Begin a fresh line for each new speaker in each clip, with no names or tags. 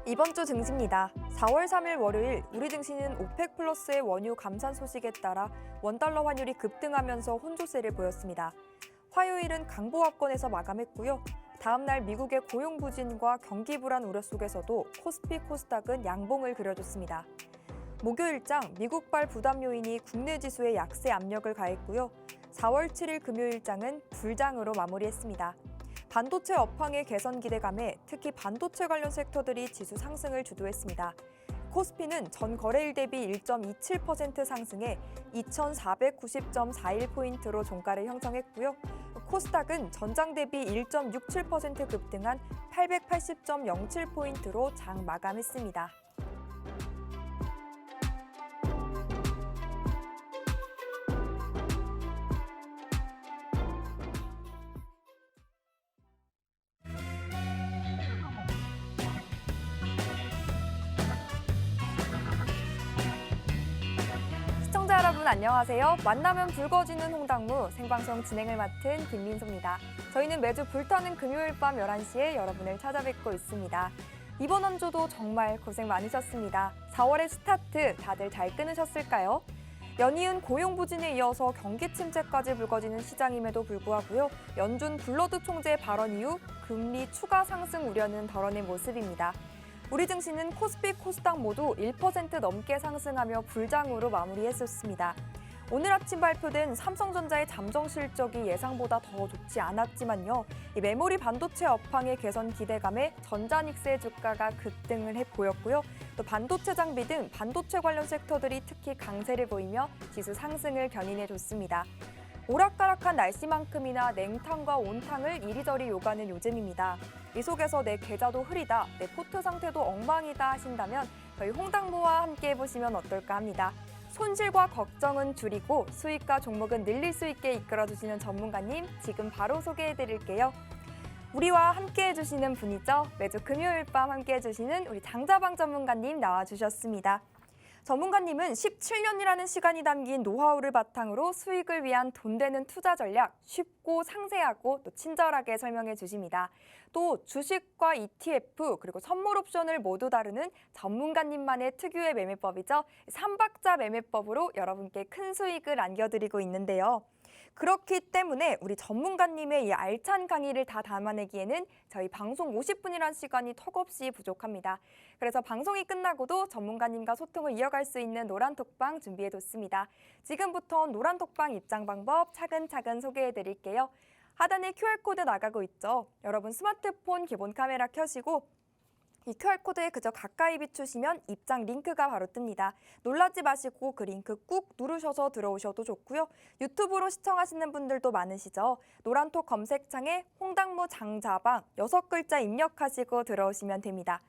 이번 주 증시입니다. 4월 3일 월요일 우리 증시는 오펙 플러스의 원유 감산 소식에 따라 원달러 환율이 급등하면서 혼조세를 보였습니다. 화요일은 강보합권에서 마감했고요. 다음 날 미국의 고용 부진과 경기 불안 우려 속에서도 코스피 코스닥은 양봉을 그려줬습니다. 목요일장 미국발 부담 요인이 국내 지수에 약세 압력을 가했고요. 4월 7일 금요일장은 불장으로 마무리했습니다. 반도체 업황의 개선 기대감에 특히 반도체 관련 섹터들이 지수 상승을 주도했습니다. 코스피는 전 거래일 대비 1.27% 상승해 2,490.41포인트로 종가를 형성했고요. 코스닥은 전장 대비 1.67% 급등한 880.07포인트로 장 마감했습니다. 시청자 여러분 안녕하세요. 만나면 붉어지는 홍당무 생방송 진행을 맡은 김민소입니다. 저희는 매주 불타는 금요일 밤 11시에 여러분을 찾아뵙고 있습니다. 이번 한 주도 정말 고생 많으셨습니다. 4월의 스타트 다들 잘 끊으셨을까요? 연이은 고용 부진에 이어서 경기 침체까지 불거지는 시장임에도 불구하고요. 연준 블러드 총재 발언 이후 금리 추가 상승 우려는 덜어낸 모습입니다. 우리 증시는 코스피, 코스닥 모두 1% 넘게 상승하며 불장으로 마무리했었습니다. 오늘 아침 발표된 삼성전자의 잠정 실적이 예상보다 더 좋지 않았지만요. 이 메모리 반도체 업황의 개선 기대감에 전자닉스의 주가가 급등을 보였고요. 또 반도체 장비 등 반도체 관련 섹터들이 특히 강세를 보이며 지수 상승을 견인해줬습니다. 오락가락한 날씨만큼이나 냉탕과 온탕을 이리저리 요구하는 요즘입니다. 이 속에서 내 계좌도 흐리다, 내 포트 상태도 엉망이다 하신다면 저희 홍당무와 함께 해보시면 어떨까 합니다. 손실과 걱정은 줄이고 수익과 종목은 늘릴 수 있게 이끌어주시는 전문가님 지금 바로 소개해드릴게요. 우리와 함께 해주시는 분이죠. 매주 금요일 밤 함께 해주시는 우리 장자방 전문가님 나와주셨습니다. 전문가님은 17년이라는 시간이 담긴 노하우를 바탕으로 수익을 위한 돈 되는 투자 전략 쉽고 상세하고 또 친절하게 설명해 주십니다. 또 주식과 ETF 그리고 선물 옵션을 모두 다루는 전문가님만의 특유의 매매법이죠. 삼박자 매매법으로 여러분께 큰 수익을 안겨드리고 있는데요. 그렇기 때문에 우리 전문가님의 이 알찬 강의를 다 담아내기에는 저희 방송 50분이란 시간이 턱없이 부족합니다. 그래서 방송이 끝나고도 전문가님과 소통을 이어갈 수 있는 노란톡방 준비해뒀습니다. 지금부터 노란톡방 입장 방법 차근차근 소개해드릴게요. 하단에 QR코드 나가고 있죠. 여러분 스마트폰 기본 카메라 켜시고 이 QR코드에 그저 가까이 비추시면 입장 링크가 바로 뜹니다. 놀라지 마시고 그 링크 꾹 누르셔서 들어오셔도 좋고요. 유튜브로 시청하시는 분들도 많으시죠. 노란톡 검색창에 홍당무 장자방 6글자 입력하시고 들어오시면 됩니다.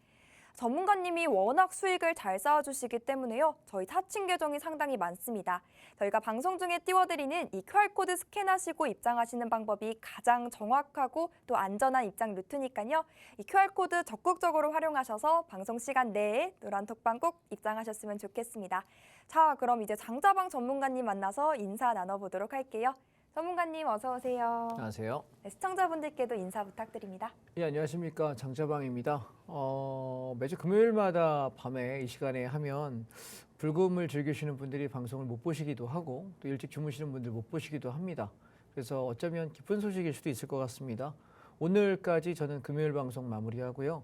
전문가님이 워낙 수익을 잘 쌓아주시기 때문에요. 저희 사칭 계정이 상당히 많습니다. 저희가 방송 중에 띄워드리는 이 QR코드 스캔하시고 입장하시는 방법이 가장 정확하고 또 안전한 입장 루트니까요. 이 QR코드 적극적으로 활용하셔서 방송 시간 내에 노란톡방 꼭 입장하셨으면 좋겠습니다. 자, 그럼 이제 장자방 전문가님 만나서 인사 나눠보도록 할게요. 전문가님 어서 오세요.
안녕하세요.
네, 시청자분들께도 인사 부탁드립니다.
예, 안녕하십니까. 장자방입니다. 매주 금요일마다 밤에 이 시간에 하면 불금을 즐기시는 분들이 방송을 못 보시기도 하고 또 일찍 주무시는 분들 못 보시기도 합니다. 그래서 어쩌면 기쁜 소식일 수도 있을 것 같습니다. 오늘까지 저는 금요일 방송 마무리하고요.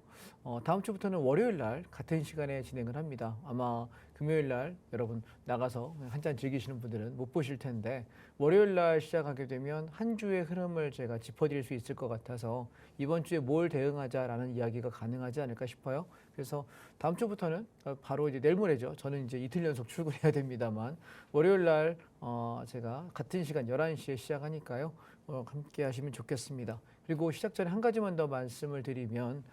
다음 주부터는 월요일 날 같은 시간에 진행을 합니다. 아마 금요일 날 여러분 나가서 한잔 즐기시는 분들은 못 보실 텐데 월요일 날 시작하게 되면 한 주의 흐름을 제가 짚어드릴 수 있을 것 같아서 이번 주에 뭘 대응하자라는 이야기가 가능하지 않을까 싶어요. 그래서 다음 주부터는 바로 이제 내일 모레죠. 저는 이제 이틀 연속 출근해야 됩니다만 월요일 날 제가 같은 시간 11시에 시작하니까요. 함께 하시면 좋겠습니다. 그리고 시작 전에 한 가지만 더 말씀을 드리면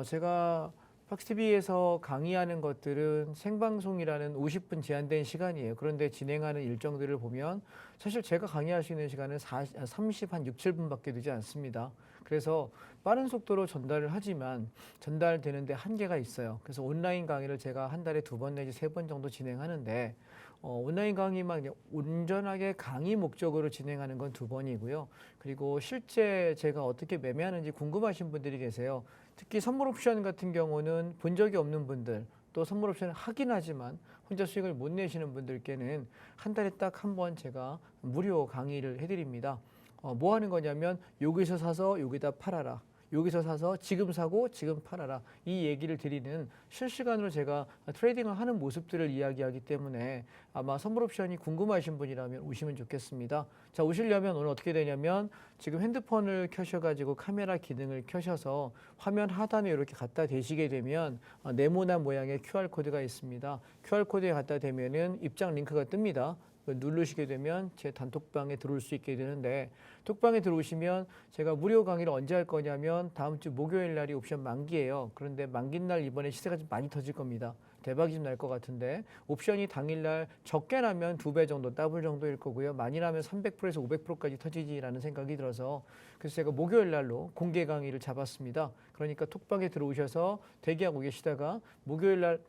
제가 팍스TV에서 강의하는 것들은 생방송이라는 50분 제한된 시간이에요. 그런데 진행하는 일정들을 보면 사실 제가 강의할 수 있는 시간은 30, 한 6, 7분밖에 되지 않습니다. 그래서 빠른 속도로 전달을 하지만 전달되는데 한계가 있어요. 그래서 온라인 강의를 제가 한 달에 2번 내지 3번 정도 진행하는데 온라인 강의만 그냥 온전하게 강의 목적으로 진행하는 건 2번이고요. 그리고 실제 제가 어떻게 매매하는지 궁금하신 분들이 계세요. 특히 선물 옵션 같은 경우는 본 적이 없는 분들, 또 선물 옵션을 하긴 하지만 혼자 수익을 못 내시는 분들께는 한 달에 딱 한 번 제가 무료 강의를 해드립니다. 뭐 하는 거냐면 여기서 사서 여기다 팔아라. 여기서 사서 지금 사고 지금 팔아라. 이 얘기를 드리는 실시간으로 제가 트레이딩을 하는 모습들을 이야기하기 때문에 아마 선물 옵션이 궁금하신 분이라면 오시면 좋겠습니다. 자, 오시려면 오늘 어떻게 되냐면 지금 핸드폰을 켜셔가지고 카메라 기능을 켜셔서 화면 하단에 이렇게 갖다 대시게 되면 네모난 모양의 QR코드가 있습니다. QR코드에 갖다 대면은 입장 링크가 뜹니다. 누르시게 되면 제 단톡방에 들어올 수 있게 되는데 톡방에 들어오시면 제가 무료 강의를 언제 할 거냐면 다음 주 목요일 날이 옵션 만기예요. 그런데 만긴 날 이번에 시세가 좀 많이 터질 겁니다. 대박이 좀 날 것 같은데 옵션이 당일날 적게 나면 2배 정도 더블 정도일 거고요. 많이 나면 300%에서 500%까지 터지지라는 생각이 들어서 그래서 제가 목요일 날로 공개 강의를 잡았습니다. 그러니까 톡방에 들어오셔서 대기하고 계시다가 목요일 날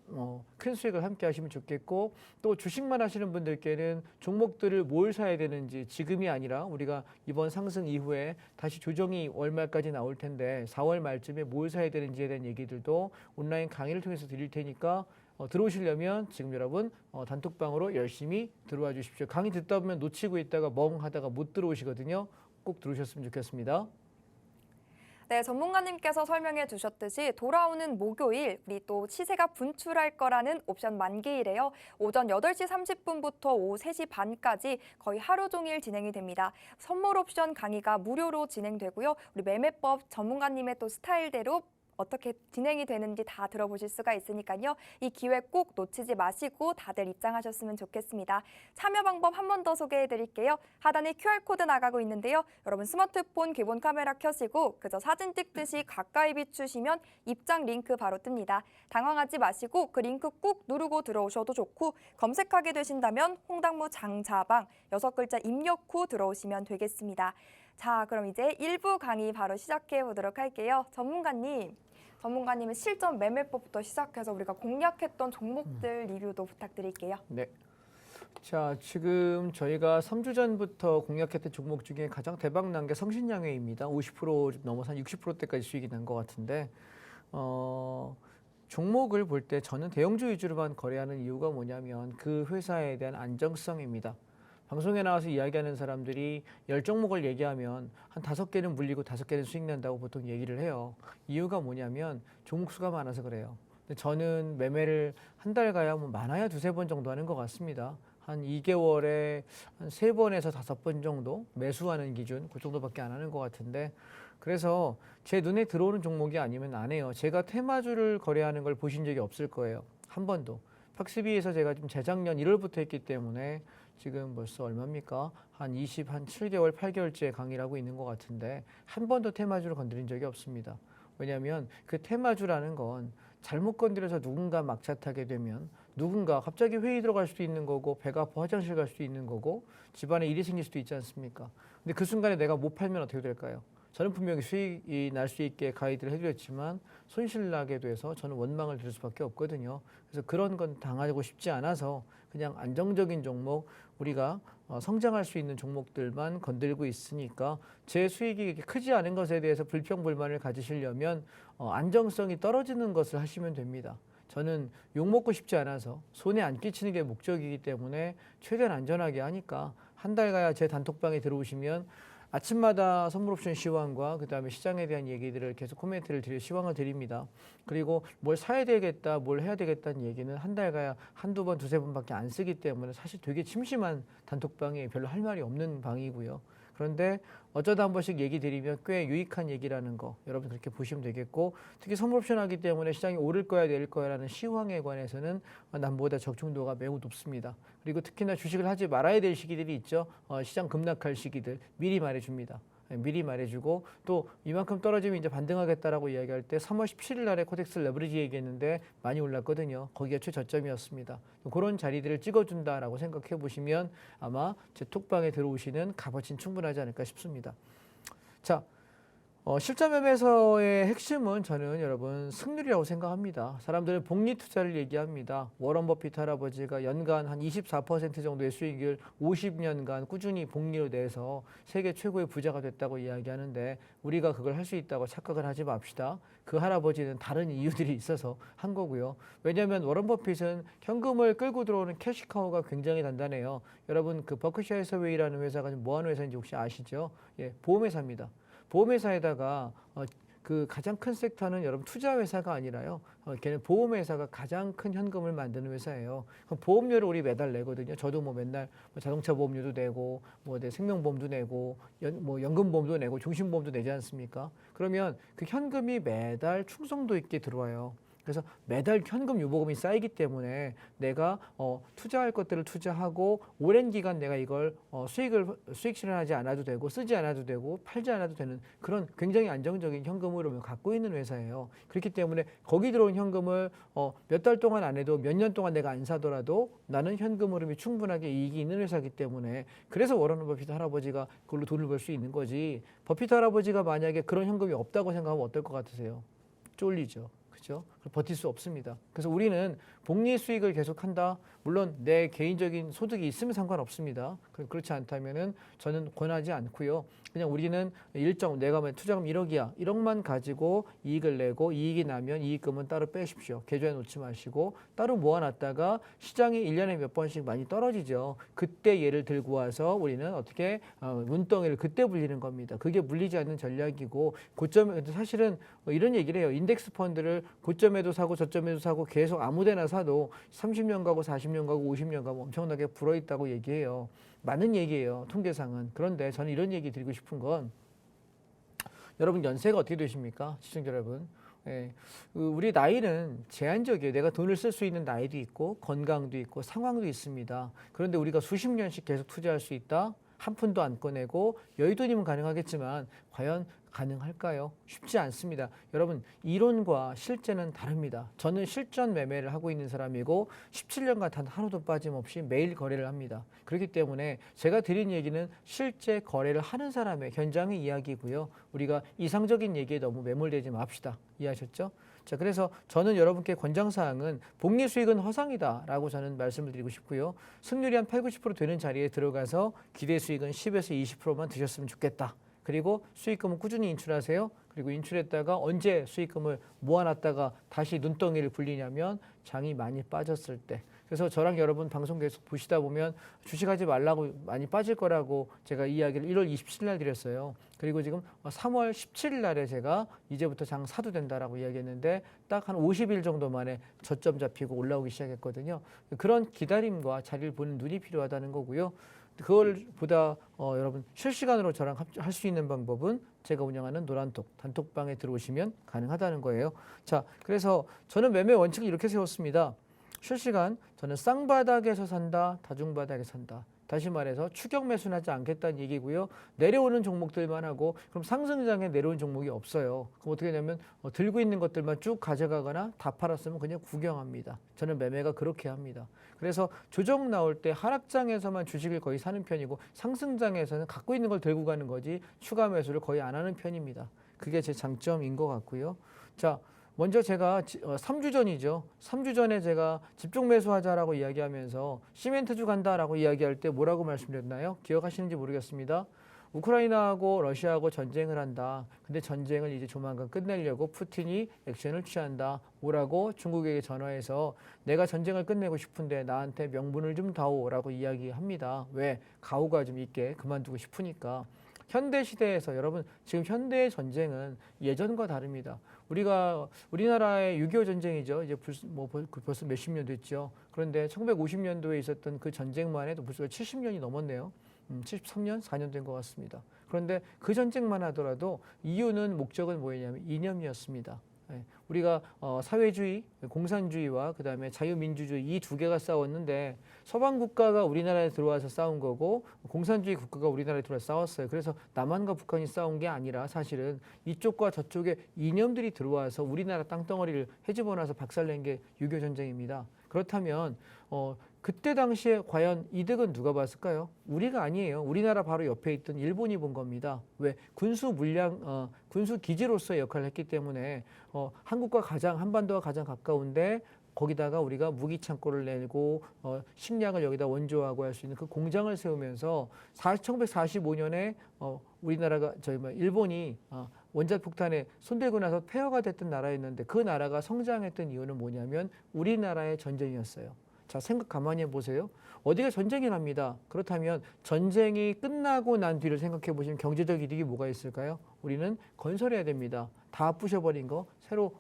큰 수익을 함께 하시면 좋겠고 또 주식만 하시는 분들께는 종목들을 뭘 사야 되는지 지금이 아니라 우리가 이번 상승 이후에 다시 조정이 월말까지 나올 텐데 4월 말쯤에 뭘 사야 되는지에 대한 얘기들도 온라인 강의를 통해서 드릴 테니까 들어오시려면 지금 여러분 단톡방으로 열심히 들어와 주십시오. 강의 듣다 보면 놓치고 있다가 멍 하다가 못 들어오시거든요. 꼭 들어오셨으면 좋겠습니다.
네, 전문가님께서 설명해 주셨듯이 돌아오는 목요일 우리 또 시세가 분출할 거라는 옵션 만기일에요. 오전 8시 30분부터 오후 3시 반까지 거의 하루 종일 진행이 됩니다. 선물 옵션 강의가 무료로 진행되고요. 우리 매매법 전문가님의 또 스타일대로 어떻게 진행이 되는지 다 들어보실 수가 있으니까요. 이 기회 꼭 놓치지 마시고 다들 입장하셨으면 좋겠습니다. 참여 방법 한 번 더 소개해 드릴게요. 하단에 QR코드 나가고 있는데요. 여러분 스마트폰 기본 카메라 켜시고 그저 사진 찍듯이 가까이 비추시면 입장 링크 바로 뜹니다. 당황하지 마시고 그 링크 꾹 누르고 들어오셔도 좋고 검색하게 되신다면 홍당무 장자방 6글자 입력 후 들어오시면 되겠습니다. 자, 그럼 이제 1부 강의 바로 시작해 보도록 할게요. 전문가님의 실전 매매법부터 시작해서 우리가 공략했던 종목들 리뷰도 부탁드릴게요.
네. 자, 지금 저희가 3주 전부터 공략했던 종목 중에 가장 대박 난 게 성신양회입니다. 50%좀 넘어서 한 60%대까지 수익이 난 것 같은데 종목을 볼 때 저는 대형주 위주로만 거래하는 이유가 뭐냐면 그 회사에 대한 안정성입니다. 방송에 나와서 이야기하는 사람들이 10종목을 얘기하면 한 5개는 물리고 5개는 수익 난다고 보통 얘기를 해요. 이유가 뭐냐면 종목 수가 많아서 그래요. 근데 저는 매매를 한 달 가야 뭐 많아야 2-3번 정도 하는 것 같습니다. 한 2개월에 한 3번에서 5번 정도 매수하는 기준 그 정도밖에 안 하는 것 같은데 그래서 제 눈에 들어오는 종목이 아니면 안 해요. 제가 테마주를 거래하는 걸 보신 적이 없을 거예요. 한 번도. 팍스비에서 제가 좀 재작년 1월부터 했기 때문에 지금 벌써 얼마입니까? 한 7개월, 8개월째 강의를 하고 있는 것 같은데 한 번도 테마주를 건드린 적이 없습니다. 왜냐하면 그 테마주라는 건 잘못 건드려서 누군가 막차 타게 되면 누군가 갑자기 회의 들어갈 수도 있는 거고 배가 아파 화장실 갈 수도 있는 거고 집안에 일이 생길 수도 있지 않습니까? 근데 그 순간에 내가 못 팔면 어떻게 될까요? 저는 분명히 수익이 날 수 있게 가이드를 해드렸지만 손실 나게 돼서 저는 원망을 드릴 수밖에 없거든요. 그래서 그런 건 당하고 싶지 않아서 그냥 안정적인 종목 우리가 성장할 수 있는 종목들만 건들고 있으니까 제 수익이 이렇게 크지 않은 것에 대해서 불평불만을 가지시려면 안정성이 떨어지는 것을 하시면 됩니다. 저는 욕먹고 싶지 않아서 손해 안 끼치는 게 목적이기 때문에 최대한 안전하게 하니까 한 달 가야 제 단톡방에 들어오시면 아침마다 선물 옵션 시황과 그다음에 시장에 대한 얘기들을 계속 코멘트를 드려 시황을 드립니다. 그리고 뭘 사야 되겠다, 뭘 해야 되겠다는 얘기는 한 달 가야 한두 번, 2-3번밖에 안 쓰기 때문에 사실 되게 심심한 단톡방에 별로 할 말이 없는 방이고요. 그런데 어쩌다 한 번씩 얘기 드리면 꽤 유익한 얘기라는 거 여러분 그렇게 보시면 되겠고 특히 선물 옵션 하기 때문에 시장이 오를 거야 내릴 거야라는 시황에 관해서는 남보다 적중도가 매우 높습니다. 그리고 특히나 주식을 하지 말아야 될 시기들이 있죠. 시장 급락할 시기들 미리 말해줍니다. 미리 말해주고 또 이만큼 떨어지면 이제 반등하겠다라고 이야기할 때 3월 17일 날에 코덱스 레버리지 얘기했는데 많이 올랐거든요. 거기가 최저점이었습니다. 그런 자리들을 찍어준다라고 생각해 보시면 아마 제 톡방에 들어오시는 값어치는 충분하지 않을까 싶습니다. 자, 실전 매매에서의 핵심은 저는 여러분 승률이라고 생각합니다. 사람들은 복리 투자를 얘기합니다. 워런 버핏 할아버지가 연간 한 24% 정도의 수익을 50년간 꾸준히 복리로 내서 세계 최고의 부자가 됐다고 이야기하는데 우리가 그걸 할 수 있다고 착각을 하지 맙시다. 그 할아버지는 다른 이유들이 있어서 한 거고요. 왜냐하면 워런 버핏은 현금을 끌고 들어오는 캐시카우가 굉장히 단단해요. 여러분 그 버크셔 해서웨이라는 회사가 뭐 하는 회사인지 혹시 아시죠? 예, 보험회사입니다. 보험회사에다가 그 가장 큰 섹터는 여러분 투자 회사가 아니라요. 걔는 보험회사가 가장 큰 현금을 만드는 회사예요. 그럼 보험료를 우리 매달 내거든요. 저도 뭐 맨날 뭐 자동차 보험료도 내고 뭐 내 생명보험도 내고 뭐 연금보험도 내고 종신보험도 내지 않습니까? 그러면 그 현금이 매달 충성도 있게 들어와요. 그래서 매달 현금 유보금이 쌓이기 때문에 내가 투자할 것들을 투자하고 오랜 기간 내가 이걸 수익 실현하지 않아도 되고 쓰지 않아도 되고 팔지 않아도 되는 그런 굉장히 안정적인 현금 흐름을 갖고 있는 회사예요. 그렇기 때문에 거기 들어온 현금을 몇 달 동안 안 해도 몇 년 동안 내가 안 사더라도 나는 현금 흐름이 충분하게 이익이 있는 회사이기 때문에 그래서 워런 버핏 할아버지가 그걸로 돈을 벌 수 있는 거지. 버핏 할아버지가 만약에 그런 현금이 없다고 생각하면 어떨 것 같으세요? 쫄리죠. 그렇죠? 버틸 수 없습니다. 그래서 우리는 복리 수익을 계속한다. 물론 내 개인적인 소득이 있으면 상관없습니다. 그렇지 않다면은 저는 권하지 않고요. 그냥 우리는 일정 내가 투자금 1억이야. 1억만 가지고 이익을 내고 이익이 나면 이익금은 따로 빼십시오. 계좌에 놓지 마시고 따로 모아놨다가 시장이 1년에 몇 번씩 많이 떨어지죠. 그때 얘를 들고 와서 우리는 어떻게 눈덩이를 그때 불리는 겁니다. 그게 물리지 않는 전략이고 고점에 사실은 이런 얘기를 해요. 인덱스 펀드를 고점에도 사고 저점에도 사고 계속 아무데나 사도 30년 가고 40년 가고 50년 가고 엄청나게 불어있다고 얘기해요. 맞는 얘기예요. 통계상은. 그런데 저는 이런 얘기 드리고 싶은 건 여러분 연세가 어떻게 되십니까? 시청자 여러분. 예, 우리 나이는 제한적이에요. 내가 돈을 쓸 수 있는 나이도 있고 건강도 있고 상황도 있습니다. 그런데 우리가 수십 년씩 계속 투자할 수 있다? 한 푼도 안 꺼내고 여의도님은 가능하겠지만 과연 가능할까요? 쉽지 않습니다. 여러분 이론과 실제는 다릅니다. 저는 실전 매매를 하고 있는 사람이고 17년간 단 하루도 빠짐없이 매일 거래를 합니다. 그렇기 때문에 제가 드린 얘기는 실제 거래를 하는 사람의 현장의 이야기고요. 우리가 이상적인 얘기에 너무 매몰되지 맙시다. 이해하셨죠? 자, 그래서 저는 여러분께 권장사항은 복리 수익은 허상이다라고 저는 말씀을 드리고 싶고요. 승률이 한 8, 90% 되는 자리에 들어가서 기대 수익은 10에서 20%만 드셨으면 좋겠다. 그리고 수익금은 꾸준히 인출하세요. 그리고 인출했다가 언제 수익금을 모아놨다가 다시 눈덩이를 굴리냐면 장이 많이 빠졌을 때. 그래서 저랑 여러분 방송 계속 보시다 보면 주식하지 말라고 많이 빠질 거라고 제가 이야기를 1월 27일 날 드렸어요. 그리고 지금 3월 17일 날에 제가 이제부터 장 사도 된다라고 이야기했는데 딱 한 50일 정도 만에 저점 잡히고 올라오기 시작했거든요. 그런 기다림과 자리를 보는 눈이 필요하다는 거고요. 그걸 보다 여러분 실시간으로 저랑 할 수 있는 방법은 제가 운영하는 노란톡 단톡방에 들어오시면 가능하다는 거예요. 자, 그래서 저는 매매 원칙을 이렇게 세웠습니다. 실시간 저는 쌍바닥에서 산다, 다중바닥에서 산다. 다시 말해서 추격 매수는 하지 않겠다는 얘기고요. 내려오는 종목들만 하고 그럼 상승장에 내려오는 종목이 없어요. 그럼 어떻게 되냐면 들고 있는 것들만 쭉 가져가거나 다 팔았으면 그냥 구경합니다. 저는 매매가 그렇게 합니다. 그래서 조정 나올 때 하락장에서만 주식을 거의 사는 편이고 상승장에서는 갖고 있는 걸 들고 가는 거지 추가 매수를 거의 안 하는 편입니다. 그게 제 장점인 것 같고요. 자, 먼저 제가 3주 전이죠. 3주 전에 제가 집중 매수하자라고 이야기하면서 시멘트주 간다라고 이야기할 때 뭐라고 말씀드렸나요? 기억하시는지 모르겠습니다. 우크라이나하고 러시아하고 전쟁을 한다. 근데 전쟁을 이제 조만간 끝내려고 푸틴이 액션을 취한다. 뭐라고? 중국에게 전화해서 내가 전쟁을 끝내고 싶은데 나한테 명분을 좀 다오라고 이야기합니다. 왜? 가오가 좀 있게 그만두고 싶으니까. 현대 시대에서 여러분 지금 현대의 전쟁은 예전과 다릅니다. 우리나라의 6.25 전쟁이죠. 이제 벌써 몇십 년 됐죠. 그런데 1950년도에 있었던 그 전쟁만 해도 벌써 70년이 넘었네요. 73년, 4년 된 것 같습니다. 그런데 그 전쟁만 하더라도 이유는 목적은 뭐였냐면 이념이었습니다. 우리가 사회주의, 공산주의와 그다음에 자유민주주의 이 두 개가 싸웠는데 서방 국가가 우리나라에 들어와서 싸운 거고 공산주의 국가가 우리나라에 들어와서 싸웠어요. 그래서 남한과 북한이 싸운 게 아니라 사실은 이쪽과 저쪽에 이념들이 들어와서 우리나라 땅덩어리를 헤집어 놔서 박살낸 게 6.25 전쟁입니다. 그렇다면 그때 당시에 과연 이득은 누가 봤을까요? 우리가 아니에요. 우리나라 바로 옆에 있던 일본이 본 겁니다. 왜? 군수 물량, 군수 기지로서의 역할을 했기 때문에 한국과 한반도와 가장 가까운데 거기다가 우리가 무기 창고를 내고 식량을 여기다 원조하고 할 수 있는 그 공장을 세우면서 1945년에 우리나라가 일본이 원자 폭탄에 손대고 나서 폐허가 됐던 나라였는데 그 나라가 성장했던 이유는 뭐냐면 우리나라의 전쟁이었어요. 자, 생각 가만히 해보세요. 어디가 전쟁이 납니다. 그렇다면 전쟁이 끝나고 난 뒤를 생각해 보시면 경제적 이득이 뭐가 있을까요? 우리는 건설해야 됩니다. 다 부셔버린 거 새로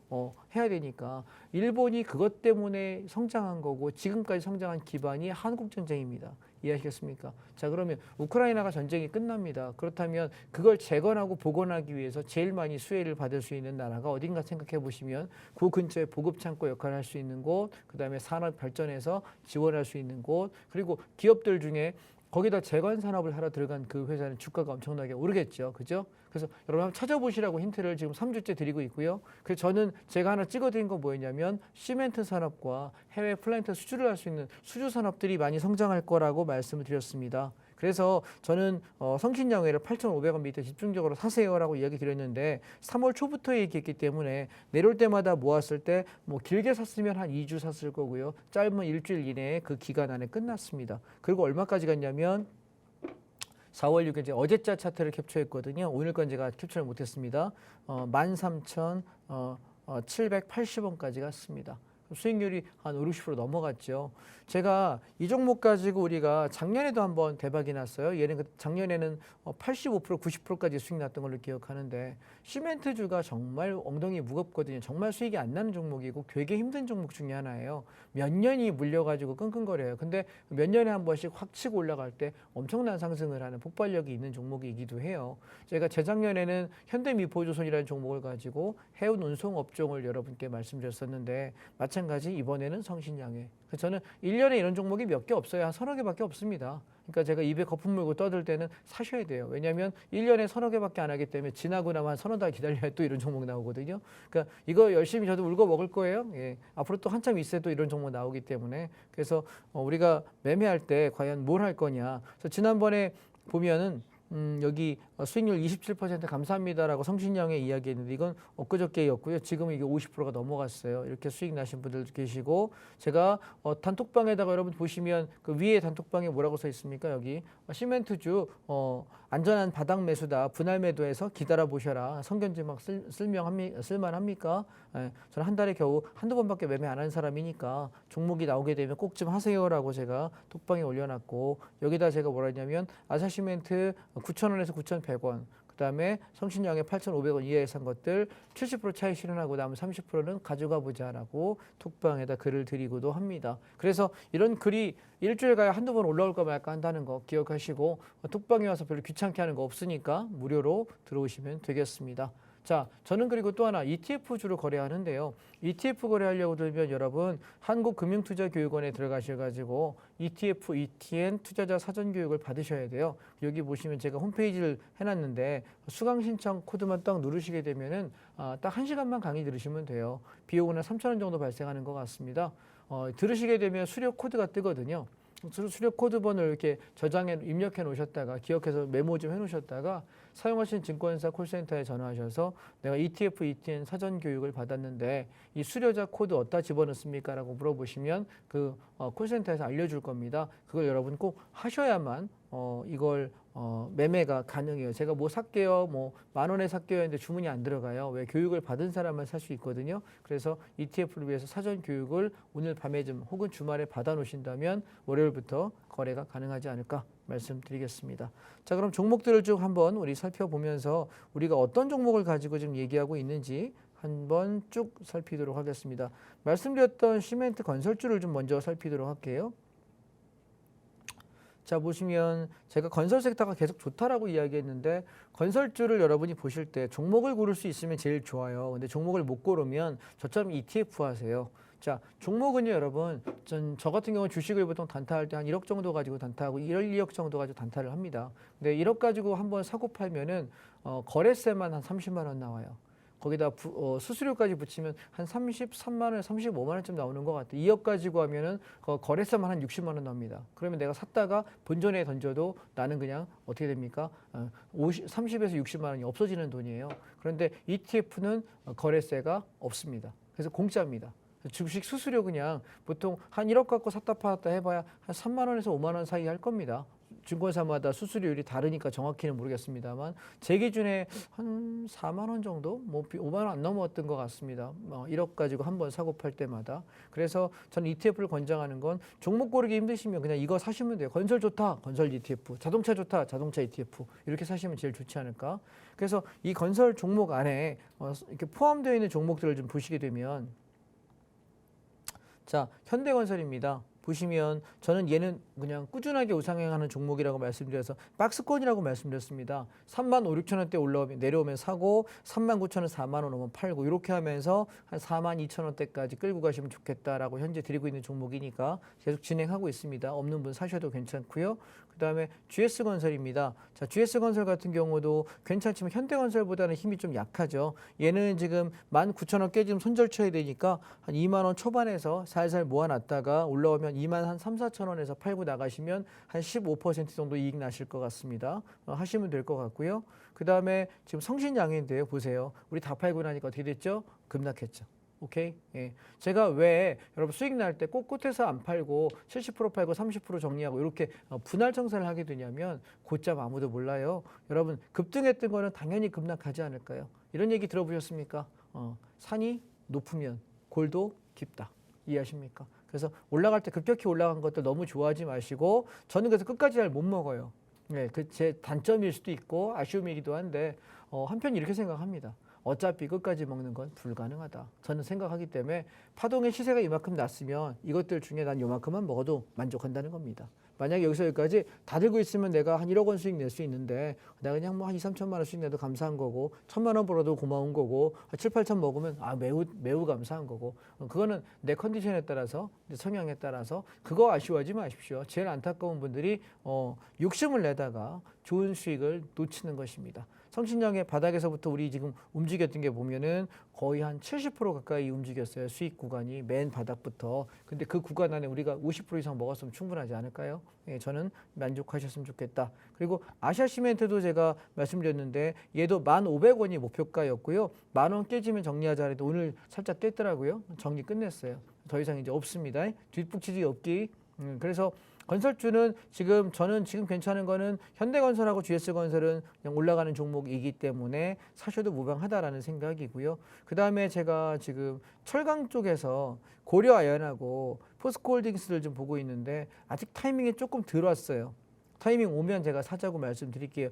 해야 되니까 일본이 그것 때문에 성장한 거고 지금까지 성장한 기반이 한국전쟁입니다. 이해하시겠습니까? 자, 그러면 우크라이나가 전쟁이 끝납니다. 그렇다면 그걸 재건하고 복원하기 위해서 제일 많이 수혜를 받을 수 있는 나라가 어딘가 생각해 보시면 그 근처에 보급창고 역할을 할 수 있는 곳, 그다음에 산업 발전해서 지원할 수 있는 곳, 그리고 기업들 중에 거기다 재건 산업을 하러 들어간 그 회사는 주가가 엄청나게 오르겠죠. 그죠? 그래서 여러분 한번 찾아보시라고 힌트를 지금 3주째 드리고 있고요. 그래서 저는 제가 하나 찍어드린 건 뭐였냐면 시멘트 산업과 해외 플랜트 수주를 할 수 있는 수주 산업들이 많이 성장할 거라고 말씀을 드렸습니다. 그래서 저는 성신영해를 8,500원 밑에 집중적으로 사세요라고 이야기 드렸는데 3월 초부터 얘기했기 때문에 내려올 때마다 모았을 때 뭐 길게 샀으면 한 2주 샀을 거고요. 짧으면 일주일 이내에 그 기간 안에 끝났습니다. 그리고 얼마까지 갔냐면 4월 6일 어제자 차트를 캡처했거든요. 오늘 건 제가 캡처를 못했습니다. 13,780원까지 갔습니다. 수익률이 한 5, 60% 넘어갔죠. 제가 이 종목 가지고 우리가 작년에도 한번 대박이 났어요. 얘는 작년에는 85%, 90%까지 수익 났던 걸로 기억하는데 시멘트주가 정말 엉덩이 무겁거든요. 정말 수익이 안 나는 종목이고 되게 힘든 종목 중에 하나예요. 몇 년이 물려가지고 끙끙거려요. 근데 몇 년에 한 번씩 확 치고 올라갈 때 엄청난 상승을 하는 폭발력이 있는 종목이기도 해요. 제가 재작년에는 현대미포조선이라는 종목을 가지고 해운 운송 업종을 여러분께 말씀드렸었는데 마찬가지 이번에는 성신양해. 그래서 저는 1년에 이런 종목이 몇 개 없어요. 한 서너 개밖에 없습니다. 그러니까 제가 입에 거품 물고 떠들 때는 사셔야 돼요. 왜냐하면 1년에 서너 개밖에 안 하기 때문에 지나고 나면 한 서너 달 기다려야 또 이런 종목 나오거든요. 그러니까 이거 열심히 저도 울고 먹을 거예요. 예. 앞으로 또 한참 있어야 또 이런 종목 나오기 때문에 그래서 우리가 매매할 때 과연 뭘 할 거냐. 그래서 지난번에 보면은 여기 수익률 27% 감사합니다라고 성신영에 이야기했는데 이건 엊그저께였고요. 지금 이게 50%가 넘어갔어요. 이렇게 수익 나신 분들도 계시고 제가 단톡방에다가 여러분 보시면 그 위에 단톡방에 뭐라고 써 있습니까? 여기 시멘트주 안전한 바닥 매수다. 분할 매도해서 기다려 보셔라. 성견지막 쓸만합니까? 예, 저는 한 달에 겨우 한두 번밖에 매매 안 하는 사람이니까 종목이 나오게 되면 꼭 좀 하세요라고 제가 톡방에 올려놨고 여기다 제가 뭐라 했냐면 아사시멘트 9,000원에서 9,100원 그다음에 성신영에 8,500원 이하에 산 것들 70% 차익 실현하고 남은 30%는 가져가 보자라고 톡방에다 글을 드리고도 합니다. 그래서 이런 글이 일주일가에 한두 번 올라올까 말까 한다는 거 기억하시고 톡방에 와서 별로 귀찮게 하는 거 없으니까 무료로 들어오시면 되겠습니다. 자, 저는 그리고 또 하나 ETF주로 거래하는데요. ETF 거래하려고 들면 여러분 한국금융투자교육원에 들어가셔가지고 ETF, ETN 투자자 사전교육을 받으셔야 돼요. 여기 보시면 제가 홈페이지를 해놨는데 수강 신청 코드만 딱 누르시게 되면은 딱 1시간만 강의 들으시면 돼요. 비용은 한 3,000원 정도 발생하는 것 같습니다. 들으시게 되면 수료 코드가 뜨거든요. 수료 코드 번호를 이렇게 저장해 입력해 놓으셨다가 기억해서 메모 좀 해 놓으셨다가 사용하신 증권사 콜센터에 전화하셔서 내가 ETF, ETN 사전 교육을 받았는데 이 수료자 코드 어디다 집어넣습니까? 라고 물어보시면 그 콜센터에서 알려줄 겁니다. 그걸 여러분 꼭 하셔야만 이걸 매매가 가능해요. 제가 뭐 살게요, 뭐 10,000원에 살게요 했는데 주문이 안 들어가요. 왜? 교육을 받은 사람만 살 수 있거든요. 그래서 ETF를 위해서 사전 교육을 오늘 밤에 좀 혹은 주말에 받아 놓으신다면 월요일부터 거래가 가능하지 않을까 말씀드리겠습니다. 자, 그럼 종목들을 쭉 한번 우리 살펴보면서 우리가 어떤 종목을 가지고 지금 얘기하고 있는지 한번 쭉 살피도록 하겠습니다. 말씀드렸던 시멘트 건설주를 좀 먼저 살피도록 할게요. 자, 보시면 제가 건설 섹터가 계속 좋다라고 이야기했는데 건설주를 여러분이 보실 때 종목을 고를 수 있으면 제일 좋아요. 근데 종목을 못 고르면 저처럼 ETF 하세요. 자, 종목은요, 여러분, 저 같은 경우 주식을 보통 단타할 때 한 1억 정도 가지고 단타하고 2억 정도 가지고 단타를 합니다. 근데 1억 가지고 한번 사고 팔면은 거래세만 한 30만 원 나와요. 거기다 수수료까지 붙이면 한 33만 원, 35만 원쯤 나오는 것 같아요. 2억 가지고 하면은 거래세만 한 60만 원 나옵니다. 그러면 내가 샀다가 본전에 던져도 나는 그냥 어떻게 됩니까? 30에서 60만 원이 없어지는 돈이에요. 그런데 ETF는 거래세가 없습니다. 그래서 공짜입니다. 주식 수수료 그냥 보통 한 1억 갖고 샀다 팔았다 해봐야 한 3만 원에서 5만 원 사이 할 겁니다. 증권사마다 수수료율이 다르니까 정확히는 모르겠습니다만 제 기준에 한 4만 원 정도, 뭐 5만 원 안 넘었던 것 같습니다. 1억 가지고 한 번 사고 팔 때마다. 그래서 저는 ETF를 권장하는 건 종목 고르기 힘드시면 그냥 이거 사시면 돼요. 건설 좋다, 건설 ETF, 자동차 좋다, 자동차 ETF 이렇게 사시면 제일 좋지 않을까. 그래서 이 건설 종목 안에 이렇게 포함되어 있는 종목들을 좀 보시게 되면 자, 현대건설입니다. 보시면 저는 얘는 그냥 꾸준하게 우상향하는 종목이라고 말씀드려서 박스권이라고 말씀드렸습니다. 3만 5, 6천 원대 올라오면 내려오면 사고 3만 9천 원, 4만 원 오면 팔고 이렇게 하면서 한 4만 2천 원대까지 끌고 가시면 좋겠다라고 현재 드리고 있는 종목이니까 계속 진행하고 있습니다. 없는 분 사셔도 괜찮고요. 그다음에 GS건설입니다. 자, GS건설 같은 경우도 괜찮지만 현대건설보다는 힘이 좀 약하죠. 얘는 지금 19,000원 깨지면 손절 쳐야 되니까 한 2만 원 초반에서 살살 모아놨다가 올라오면 2만 한 3, 4천 원에서 팔고 나가시면 한 15% 정도 이익 나실 것 같습니다. 하시면 될 것 같고요. 그다음에 지금 성신양인데요. 보세요. 우리 다 팔고 나니까 어떻게 됐죠? 급락했죠. 오케이. 예. 제가 왜 여러분 수익 날 때 꼿꼿해서 안 팔고 70% 팔고 30% 정리하고 이렇게 분할 정산을 하게 되냐면 곧잡 아무도 몰라요. 여러분 급등했던 거는 당연히 급락하지 않을까요? 이런 얘기 들어보셨습니까? 산이 높으면 골도 깊다. 이해하십니까? 그래서 올라갈 때 급격히 올라간 것들 너무 좋아하지 마시고 저는 그래서 끝까지 잘 못 먹어요. 네, 그 제 단점일 수도 있고 아쉬움이기도 한데 한편 이렇게 생각합니다. 어차피 끝까지 먹는 건 불가능하다. 저는 생각하기 때문에 파동의 시세가 이만큼 났으면 이것들 중에 난 요만큼만 먹어도 만족한다는 겁니다. 만약에 여기서 여기까지 다 들고 있으면 내가 한 1억 원 수익 낼 수 있는데 내가 그냥 뭐 한 2, 3천만 원 수익 내도 감사한 거고 1,000만 원 벌어도 고마운 거고 7, 8천 먹으면 매우 감사한 거고 그거는 내 컨디션에 따라서 내 성향에 따라서 그거 아쉬워하지 마십시오. 제일 안타까운 분들이 욕심을 내다가 좋은 수익을 놓치는 것입니다. 성신양의 바닥에서부터 우리 지금 움직였던 게 보면은 거의 한 70% 가까이 움직였어요. 수익 구간이 맨 바닥부터. 근데 그 구간 안에 우리가 50% 이상 먹었으면 충분하지 않을까요? 예, 저는 만족하셨으면 좋겠다. 그리고 아시아시멘트도 제가 말씀드렸는데 얘도 1,500원이 목표가였고요. 10,000원 깨지면 정리하자 해도 오늘 살짝 깼더라고요. 정리 끝냈어요. 더 이상 이제 없습니다. 뒷북치기 없기. 그래서 건설주는 저는 지금 괜찮은 거는 현대건설하고 GS건설은 그냥 올라가는 종목이기 때문에 사셔도 무방하다라는 생각이고요. 그 다음에 제가 지금 철강 쪽에서 고려아연하고 포스코홀딩스를 좀 보고 있는데 아직 타이밍이 조금 덜 왔어요. 타이밍 오면 제가 사자고 말씀드릴게요.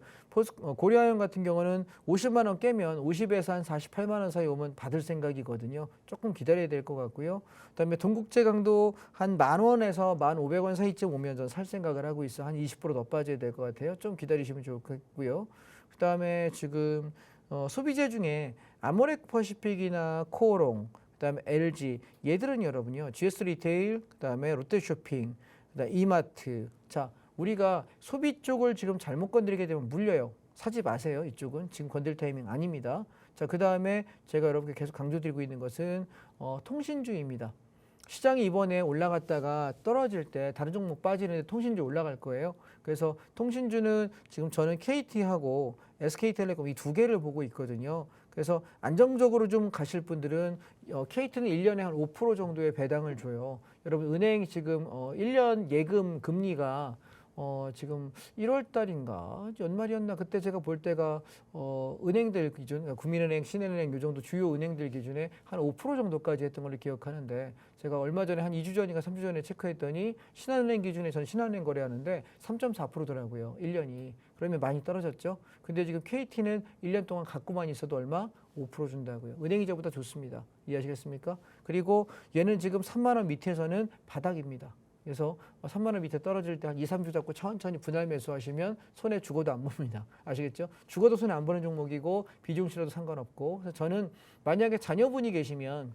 고려아연 같은 경우는 50만 원 깨면 50에서 한 48만 원 사이 오면 받을 생각이거든요. 조금 기다려야 될 것 같고요. 그다음에 동국제강도 한 10,000원에서 1,500원 사이쯤 오면 전 살 생각을 하고 있어. 한 20%더 빠져야 될 것 같아요. 좀 기다리시면 좋겠고요. 그다음에 지금 소비재 중에 아모레퍼시픽이나 코오롱, 그다음에 LG 얘들은 여러분요. GS 리테일, 그다음에 롯데쇼핑, 그다음에 이마트. 자, 우리가 소비 쪽을 지금 잘못 건드리게 되면 물려요. 사지 마세요. 이쪽은 지금 건들 타이밍 아닙니다. 자, 그 다음에 제가 여러분께 계속 강조드리고 있는 것은 통신주입니다. 시장이 이번에 올라갔다가 떨어질 때 다른 종목 빠지는데 통신주 올라갈 거예요. 그래서 통신주는 지금 저는 KT하고 SK텔레콤 이 두 개를 보고 있거든요. 그래서 안정적으로 좀 가실 분들은 KT는 1년에 한 5% 정도의 배당을 줘요. 여러분 은행이 지금 1년 예금 금리가 지금 1월 달인가 연말이었나 그때 제가 볼 때가 은행들 기준 국민은행, 신한은행 요 정도 주요 은행들 기준에 한 5% 정도까지 했던 걸로 기억하는데 제가 얼마 전에 한 2주 전인가 3주 전에 체크했더니 신한은행 기준에 저는 신한은행 거래하는데 3.4%더라고요. 1년이. 그러면 많이 떨어졌죠. 근데 지금 KT는 1년 동안 갖고만 있어도 얼마? 5% 준다고요. 은행이자보다 좋습니다. 이해하시겠습니까? 그리고 얘는 지금 3만 원 밑에서는 바닥입니다. 그래서 3만 원 밑에 떨어질 때 한 2, 3주 잡고 천천히 분할 매수하시면 손에 죽어도 안 봅니다. 아시겠죠? 죽어도 손에 안 보는 종목이고 비중실어도 상관없고. 그래서 저는 만약에 자녀분이 계시면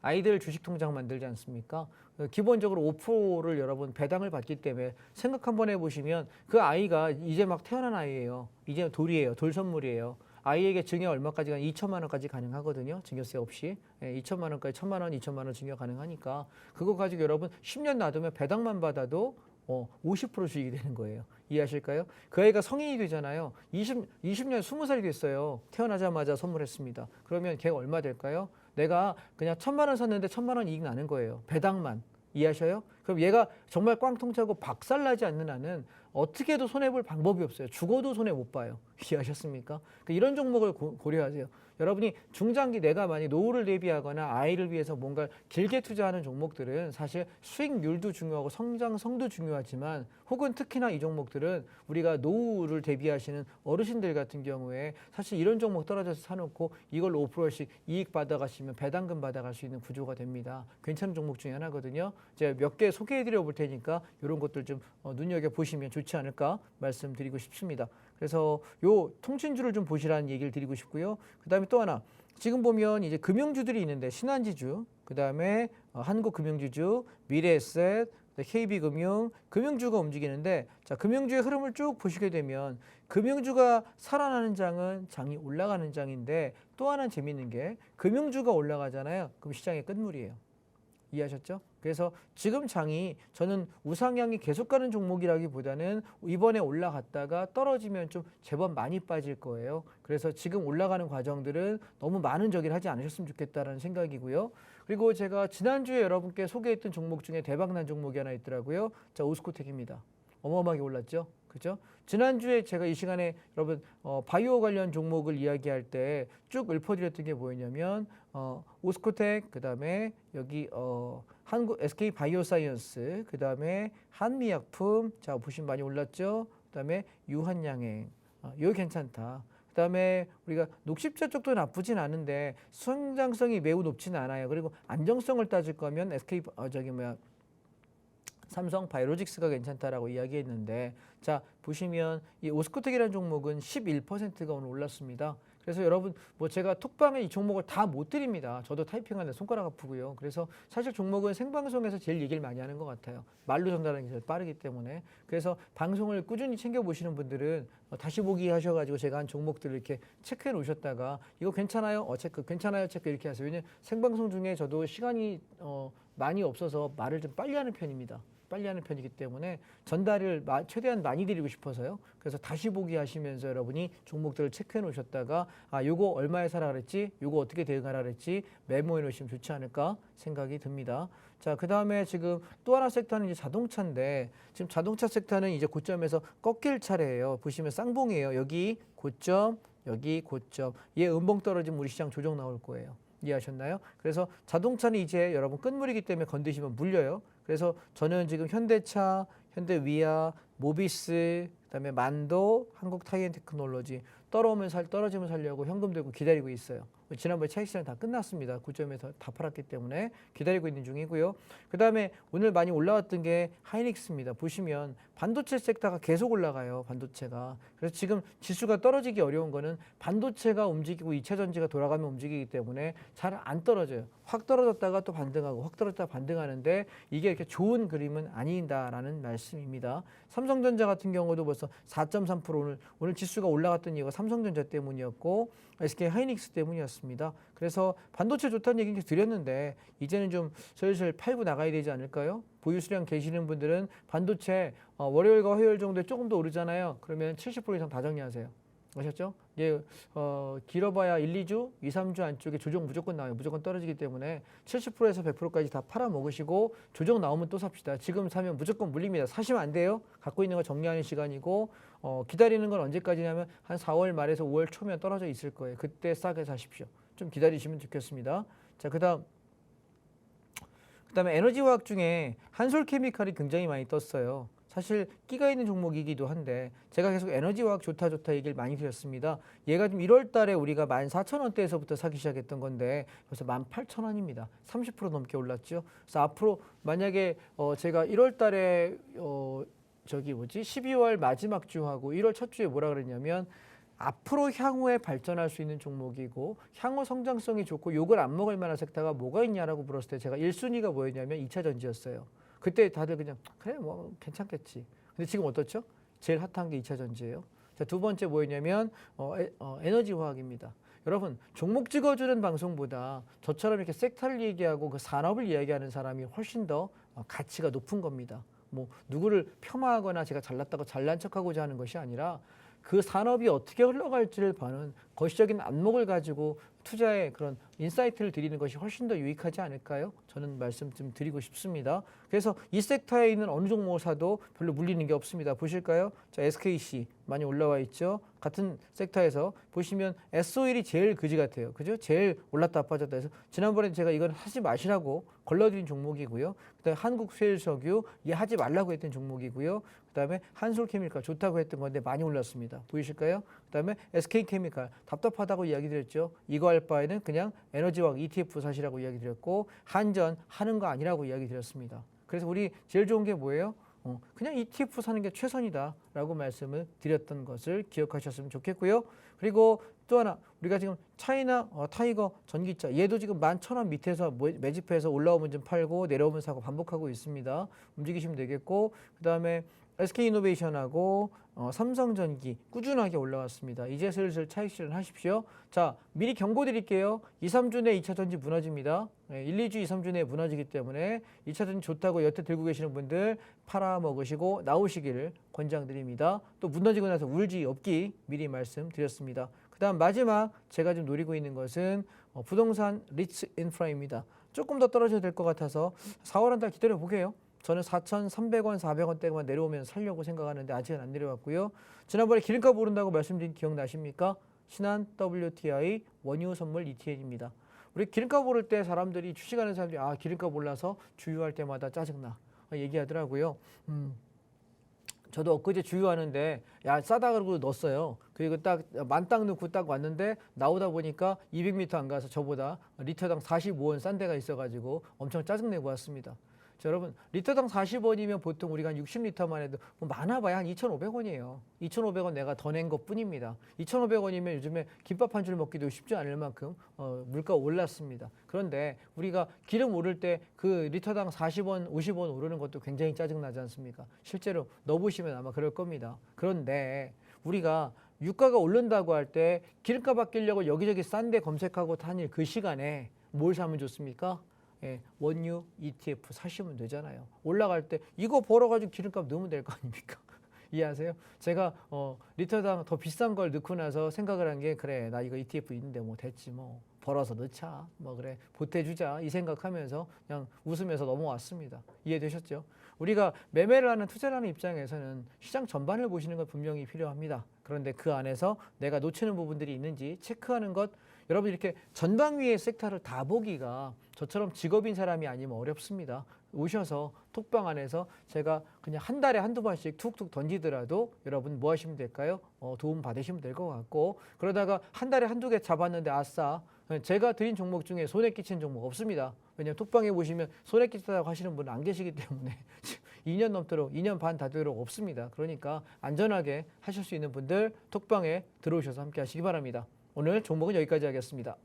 아이들 주식통장 만들지 않습니까? 기본적으로 5%를 여러분 배당을 받기 때문에 생각 한번 해보시면 그 아이가 이제 막 태어난 아이예요. 이제 돌이에요. 돌 선물이에요. 아이에게 증여 얼마까지 가냐 2천만 원까지 가능하거든요. 증여세 없이. 2천만 원까지 1천만 원, 2천만 원 증여 가능하니까 그거 가지고 여러분 10년 놔두면 배당만 받아도 50% 수익이 되는 거예요. 이해하실까요? 그 아이가 성인이 되잖아요. 20년 20살이 됐어요. 태어나자마자 선물했습니다. 그러면 걔가 얼마 될까요? 내가 그냥 1,000만 원 샀는데 1,000만 원 이익 나는 거예요. 배당만. 이해하셔요? 그럼 얘가 정말 꽝통 차고 박살나지 않는 한은 어떻게 해도 손해볼 방법이 없어요. 죽어도 손해 못 봐요. 이해하셨습니까? 이런 종목을 고려하세요. 여러분이 중장기 내가 만약 노후를 대비하거나 아이를 위해서 뭔가 길게 투자하는 종목들은 사실 수익률도 중요하고 성장성도 중요하지만 혹은 특히나 이 종목들은 우리가 노후를 대비하시는 어르신들 같은 경우에 사실 이런 종목 떨어져서 사놓고 이걸로 5%씩 이익 받아가시면 배당금 받아갈 수 있는 구조가 됩니다. 괜찮은 종목 중에 하나거든요. 제가 몇 개 소개해드려 볼 테니까 이런 것들 좀 눈여겨보시면 좋지 않을까 말씀드리고 싶습니다. 그래서 요 통신주를 좀 보시라는 얘기를 드리고 싶고요. 그다음에 또 하나 지금 보면 이제 금융주들이 있는데 신한지주, 그다음에 한국금융지주, 미래에셋, KB금융, 금융주가 움직이는데 자 금융주의 흐름을 쭉 보시게 되면 금융주가 살아나는 장은 장이 올라가는 장인데 또 하나 재밌는 게 금융주가 올라가잖아요. 그럼 시장의 끝물이에요. 이해하셨죠? 그래서 지금 장이 저는 우상향이 계속 가는 종목이라기보다는 이번에 올라갔다가 떨어지면 좀 제법 많이 빠질 거예요. 그래서 지금 올라가는 과정들은 너무 많은 저기를 하지 않으셨으면 좋겠다라는 생각이고요. 그리고 제가 지난주에 여러분께 소개했던 종목 중에 대박난 종목이 하나 있더라고요. 자, 오스코텍입니다. 어마어마하게 올랐죠? 그죠? 지난주에 제가 이 시간에 여러분 바이오 관련 종목을 이야기할 때 쭉 읊어드렸던 게 뭐였냐면 오스코텍, 그 다음에 여기 한국 SK 바이오사이언스, 그 다음에 한미약품, 자 보시면 많이 올랐죠? 그 다음에 유한양행, 이거 괜찮다. 그 다음에 우리가 녹십자 쪽도 나쁘진 않은데 성장성이 매우 높지는 않아요. 그리고 안정성을 따질 거면 SK 삼성 바이오로직스가 괜찮다라고 이야기했는데 자 보시면 이 오스코텍이라는 종목은 11%가 오늘 올랐습니다. 그래서 여러분 뭐 제가 톡방에 이 종목을 다 못 드립니다. 저도 타이핑하는데 손가락 아프고요. 그래서 사실 종목은 생방송에서 제일 얘기를 많이 하는 것 같아요. 말로 전달하는 게 제일 빠르기 때문에. 그래서 방송을 꾸준히 챙겨보시는 분들은 다시 보기 하셔가지고 제가 한 종목들을 이렇게 체크해 놓으셨다가 이거 괜찮아요? 체크, 괜찮아요? 체크 이렇게 하세요. 왜냐면 생방송 중에 저도 시간이 많이 없어서 말을 좀 빨리 하는 편입니다. 빨리 하는 편이기 때문에 전달을 최대한 많이 드리고 싶어서요. 그래서 다시 보기 하시면서 여러분이 종목들을 체크해 놓으셨다가 요거 얼마에 사라 그랬지? 요거 어떻게 대응하라 그랬지? 메모해 놓으시면 좋지 않을까 생각이 듭니다. 자, 그다음에 지금 또 하나 섹터는 이제 자동차인데 지금 자동차 섹터는 이제 고점에서 꺾일 차례예요. 보시면 쌍봉이에요. 여기 고점, 여기 고점. 얘 음봉 떨어지면 우리 시장 조정 나올 거예요. 이해하셨나요? 그래서 자동차는 이제 여러분 끝물이기 때문에 건드시면 물려요. 그래서 저는 지금 현대차, 현대위아, 모비스, 그다음에 만도, 한국타이앤테크놀로지 떨어지면 살려고 현금 들고 기다리고 있어요. 지난번에 차익 시장 다 끝났습니다. 고점에서 다 팔았기 때문에 기다리고 있는 중이고요. 그다음에 오늘 많이 올라왔던 게 하이닉스입니다. 보시면 반도체 섹터가 계속 올라가요. 반도체가. 그래서 지금 지수가 떨어지기 어려운 거는 반도체가 움직이고 2차 전지가 돌아가면 움직이기 때문에 잘 안 떨어져요. 확 떨어졌다가 또 반등하고 확 떨어졌다가 반등하는데 이게 이렇게 좋은 그림은 아닌다라는 말씀입니다. 삼성전자 같은 경우도 벌써 4.3% 오늘 지수가 올라갔던 이유가 삼성전자 때문이었고 SK 하이닉스 때문이었습니다. 그래서 반도체 좋다는 얘기는 드렸는데 이제는 좀 슬슬 팔고 나가야 되지 않을까요? 보유 수량 계시는 분들은 반도체 월요일과 화요일 정도에 조금 더 오르잖아요. 그러면 70% 이상 다 정리하세요. 아셨죠? 예, 길어봐야 1, 2주, 2, 3주 안쪽에 조정 무조건 나와요. 무조건 떨어지기 때문에 70%에서 100%까지 다 팔아 먹으시고 조정 나오면 또 삽시다. 지금 사면 무조건 물립니다. 사시면 안 돼요. 갖고 있는 거 정리하는 시간이고 기다리는 건 언제까지냐면 한 4월 말에서 5월 초면 떨어져 있을 거예요. 그때 싸게 사십시오. 좀 기다리시면 좋겠습니다. 자, 그다음에 에너지화학 중에 한솔케미칼이 굉장히 많이 떴어요. 사실 끼가 있는 종목이기도 한데 제가 계속 에너지화학 좋다 얘기를 많이 드렸습니다. 얘가 좀 1월 달에 우리가 14,000원대에서부터 사기 시작했던 건데 벌써 18,000원입니다. 30% 넘게 올랐죠. 그래서 앞으로 만약에 제가 1월 달에 12월 마지막 주하고 1월 첫 주에 뭐라 그랬냐면 앞으로 향후에 발전할 수 있는 종목이고 향후 성장성이 좋고 욕을 안 먹을 만한 섹터가 뭐가 있냐라고 물었을 때 제가 1순위가 뭐였냐면 2차 전지였어요. 그때 다들 그냥 그래 뭐 괜찮겠지. 근데 지금 어떻죠? 제일 핫한 게 2차 전지예요. 자, 두 번째 뭐였냐면 에너지 화학입니다. 여러분 종목 찍어주는 방송보다 저처럼 이렇게 섹터를 얘기하고 그 산업을 이야기하는 사람이 훨씬 더 가치가 높은 겁니다. 뭐 누구를 폄하하거나 제가 잘났다고 잘난 척하고자 하는 것이 아니라 그 산업이 어떻게 흘러갈지를 보는 거시적인 안목을 가지고 투자의 그런 인사이트를 드리는 것이 훨씬 더 유익하지 않을까요? 저는 말씀 좀 드리고 싶습니다. 그래서 이 섹터에 있는 어느 종목을 사도 별로 물리는 게 없습니다. 보실까요? 자, SKC 많이 올라와 있죠. 같은 섹터에서 보시면 S-오일이 제일 그지 같아요. 그죠? 제일 올랐다 빠졌다 해서 지난번에 제가 이건 하지 마시라고 걸러드린 종목이고요. 그다음에 한국세일석유 얘 하지 말라고 했던 종목이고요. 그다음에 한솔케미칼 좋다고 했던 건데 많이 올랐습니다. 보이실까요? 그다음에 SK케미칼 답답하다고 이야기 드렸죠. 이거 할 바에는 그냥 에너지화학 ETF 사시라고 이야기 드렸고 한전 하는 거 아니라고 이야기 드렸습니다. 그래서 우리 제일 좋은 게 뭐예요? 그냥 ETF 사는 게 최선이다라고 말씀을 드렸던 것을 기억하셨으면 좋겠고요. 그리고 또 하나 우리가 지금 차이나 타이거 전기차 얘도 지금 11,000원 밑에서 매집해서 올라오면 좀 팔고 내려오면 사고 반복하고 있습니다. 움직이시면 되겠고 그다음에 SK이노베이션하고 삼성전기 꾸준하게 올라왔습니다. 이제 슬슬 차익 실현하십시오. 자, 미리 경고 드릴게요. 2, 3주 내에 2차 전지 무너집니다. 1, 2주, 2, 3주 내에 무너지기 때문에 2차 전지 좋다고 여태 들고 계시는 분들 팔아먹으시고 나오시기를 권장드립니다. 또 무너지고 나서 울지 없기 미리 말씀드렸습니다. 그 다음 마지막 제가 지금 노리고 있는 것은 부동산 리츠 인프라입니다. 조금 더 떨어져야 될 것 같아서 4월 한 달 기다려 보게요. 저는 4,300원, 400원대만 내려오면 살려고 생각하는데 아직은 안 내려왔고요. 지난번에 기름값 오른다고 말씀드린 기억나십니까? 신한 WTI 원유 선물 ETN입니다. 우리 기름값 오를 때 사람들이 주식하는 사람들이 기름값 올라서 주유할 때마다 짜증나 얘기하더라고요. 저도 엊그제 주유하는데 야 싸다 그러고 넣었어요. 그리고 딱 만땅 넣고 딱 왔는데 나오다 보니까 200m 안 가서 저보다 리터당 45원 싼 데가 있어가지고 엄청 짜증내고 왔습니다. 자, 여러분 리터당 40원이면 보통 우리가 한 60리터만 해도 뭐 많아봐야 한 2,500원이에요. 2,500원 내가 더 낸 것뿐입니다. 2,500원이면 요즘에 김밥 한 줄 먹기도 쉽지 않을 만큼 물가 올랐습니다. 그런데 우리가 기름 오를 때 그 리터당 40원, 50원 오르는 것도 굉장히 짜증나지 않습니까? 실제로 넣어보시면 아마 그럴 겁니다. 그런데 우리가 유가가 오른다고 할 때 기름값 아끼려고 여기저기 싼 데 검색하고 다닐 그 시간에 뭘 사면 좋습니까? 원유 ETF 사시면 되잖아요. 올라갈 때 이거 벌어가지고 기름값 넣으면 될 거 아닙니까? 이해하세요? 제가 리터당 더 비싼 걸 넣고 나서 생각을 한 게 그래 나 이거 ETF 있는데 뭐 됐지 뭐 벌어서 넣자 뭐 그래 보태주자 이 생각하면서 그냥 웃으면서 넘어왔습니다. 이해되셨죠? 우리가 매매를 하는 투자를 하는 입장에서는 시장 전반을 보시는 것 분명히 필요합니다. 그런데 그 안에서 내가 놓치는 부분들이 있는지 체크하는 것 여러분 이렇게 전방위의 섹터를 다 보기가 저처럼 직업인 사람이 아니면 어렵습니다. 오셔서 톡방 안에서 제가 그냥 한 달에 한두 번씩 툭툭 던지더라도 여러분 뭐 하시면 될까요? 도움 받으시면 될 것 같고 그러다가 한 달에 한두 개 잡았는데 아싸 제가 드린 종목 중에 손해 끼친 종목 없습니다. 왜냐하면 톡방에 보시면 손해 끼쳤다고 하시는 분은 안 계시기 때문에 2년 넘도록 2년 반 다 되도록 없습니다. 그러니까 안전하게 하실 수 있는 분들 톡방에 들어오셔서 함께 하시기 바랍니다. 오늘 종목은 여기까지 하겠습니다.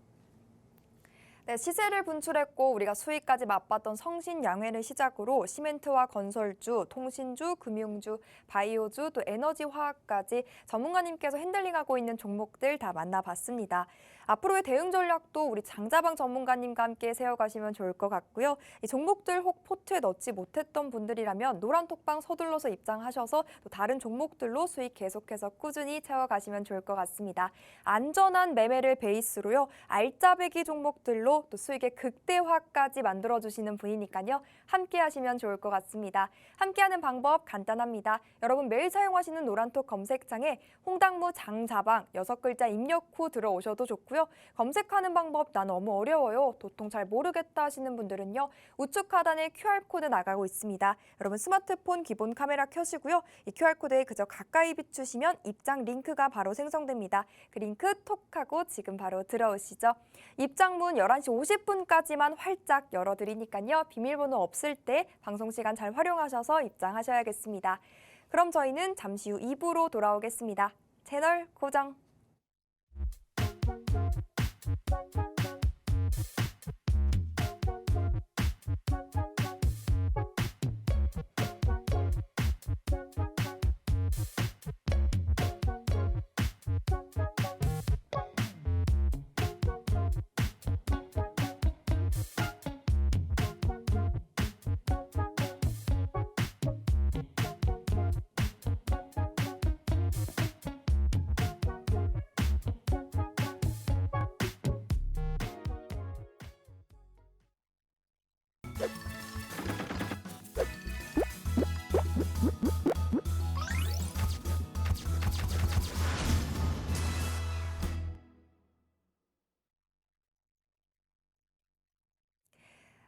네, 시세를 분출했고 우리가 수익까지 맛봤던 성신양회를 시작으로 시멘트와 건설주, 통신주, 금융주, 바이오주, 또 에너지 화학까지 전문가님께서 핸들링하고 있는 종목들 다 만나봤습니다. 앞으로의 대응 전략도 우리 장자방 전문가님과 함께 세워가시면 좋을 것 같고요. 이 종목들 혹 포트에 넣지 못했던 분들이라면 노란 톡방 서둘러서 입장하셔서 또 다른 종목들로 수익 계속해서 꾸준히 채워가시면 좋을 것 같습니다. 안전한 매매를 베이스로요. 알짜배기 종목들로 또 수익의 극대화까지 만들어주시는 분이니까요. 함께 하시면 좋을 것 같습니다. 함께하는 방법 간단합니다. 여러분 매일 사용하시는 노란톡 검색창에 홍당무 장자방 6글자 입력 후 들어오셔도 좋고요. 검색하는 방법 나 너무 어려워요. 도통 잘 모르겠다 하시는 분들은요. 우측 하단에 QR코드 나가고 있습니다. 여러분 스마트폰 기본 카메라 켜시고요. 이 QR코드에 그저 가까이 비추시면 입장 링크가 바로 생성됩니다. 그 링크 톡하고 지금 바로 들어오시죠. 입장문 11시 50분까지만 활짝 열어드리니까요. 비밀번호 없을 때 방송 시간 잘 활용하셔서 입장하셔야겠습니다. 그럼 저희는 잠시 후 2부로 돌아오겠습니다. 채널 고정!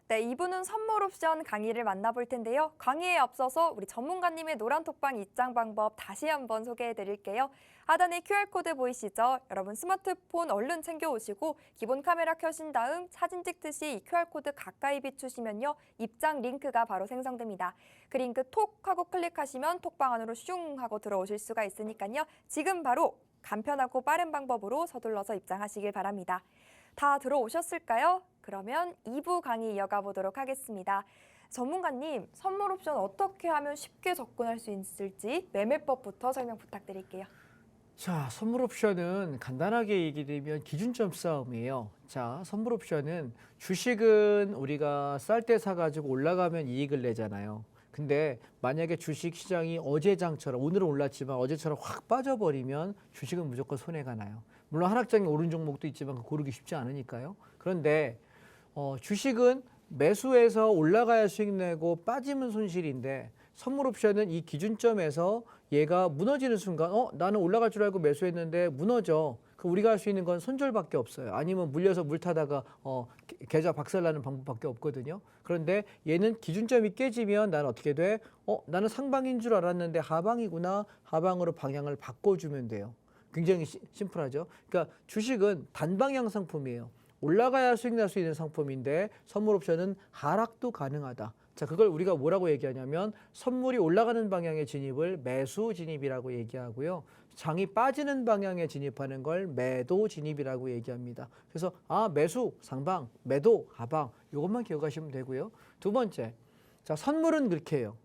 네, 2부는 선물 옵션 강의를 만나볼 텐데요. 강의에 앞서서 우리 전문가님의 노란톡방 입장 방법 다시 한번 소개해 드릴게요. 하단에 QR코드 보이시죠? 여러분 스마트폰 얼른 챙겨오시고 기본 카메라 켜신 다음 사진 찍듯이 이 QR코드 가까이 비추시면요. 입장 링크가 바로 생성됩니다. 그 링크 톡 하고 클릭하시면 톡방 안으로 슝 하고 들어오실 수가 있으니까요. 지금 바로 간편하고 빠른 방법으로 서둘러서 입장하시길 바랍니다. 다 들어오셨을까요? 그러면 2부 강의 이어가 보도록 하겠습니다. 전문가님, 선물 옵션 어떻게 하면 쉽게 접근할 수 있을지 매매법부터 설명 부탁드릴게요.
자, 선물 옵션은 간단하게 얘기드리면 기준점 싸움이에요. 자, 선물 옵션은 주식은 우리가 쌀 때 사가지고 올라가면 이익을 내잖아요. 근데 만약에 주식 시장이 어제장처럼 오늘은 올랐지만 어제처럼 확 빠져버리면 주식은 무조건 손해가 나요. 물론 하락장에 오른 종목도 있지만 고르기 쉽지 않으니까요. 그런데 주식은 매수해서 올라가야 수익 내고 빠지면 손실인데 선물 옵션은 이 기준점에서 얘가 무너지는 순간 나는 올라갈 줄 알고 매수했는데 무너져. 그 우리가 할 수 있는 건 손절밖에 없어요. 아니면 물려서 물 타다가 계좌 박살나는 방법밖에 없거든요. 그런데 얘는 기준점이 깨지면 나는 어떻게 돼? 나는 상방인 줄 알았는데 하방이구나. 하방으로 방향을 바꿔주면 돼요. 굉장히 심플하죠. 그러니까 주식은 단방향 상품이에요. 올라가야 수익 날 수 있는 상품인데 선물 옵션은 하락도 가능하다. 자, 그걸 우리가 뭐라고 얘기하냐면 선물이 올라가는 방향의 진입을 매수 진입이라고 얘기하고요. 장이 빠지는 방향에 진입하는 걸 매도 진입이라고 얘기합니다. 그래서 매수 상방, 매도 하방 이것만 기억하시면 되고요. 두 번째, 자, 선물은 그렇게 해요.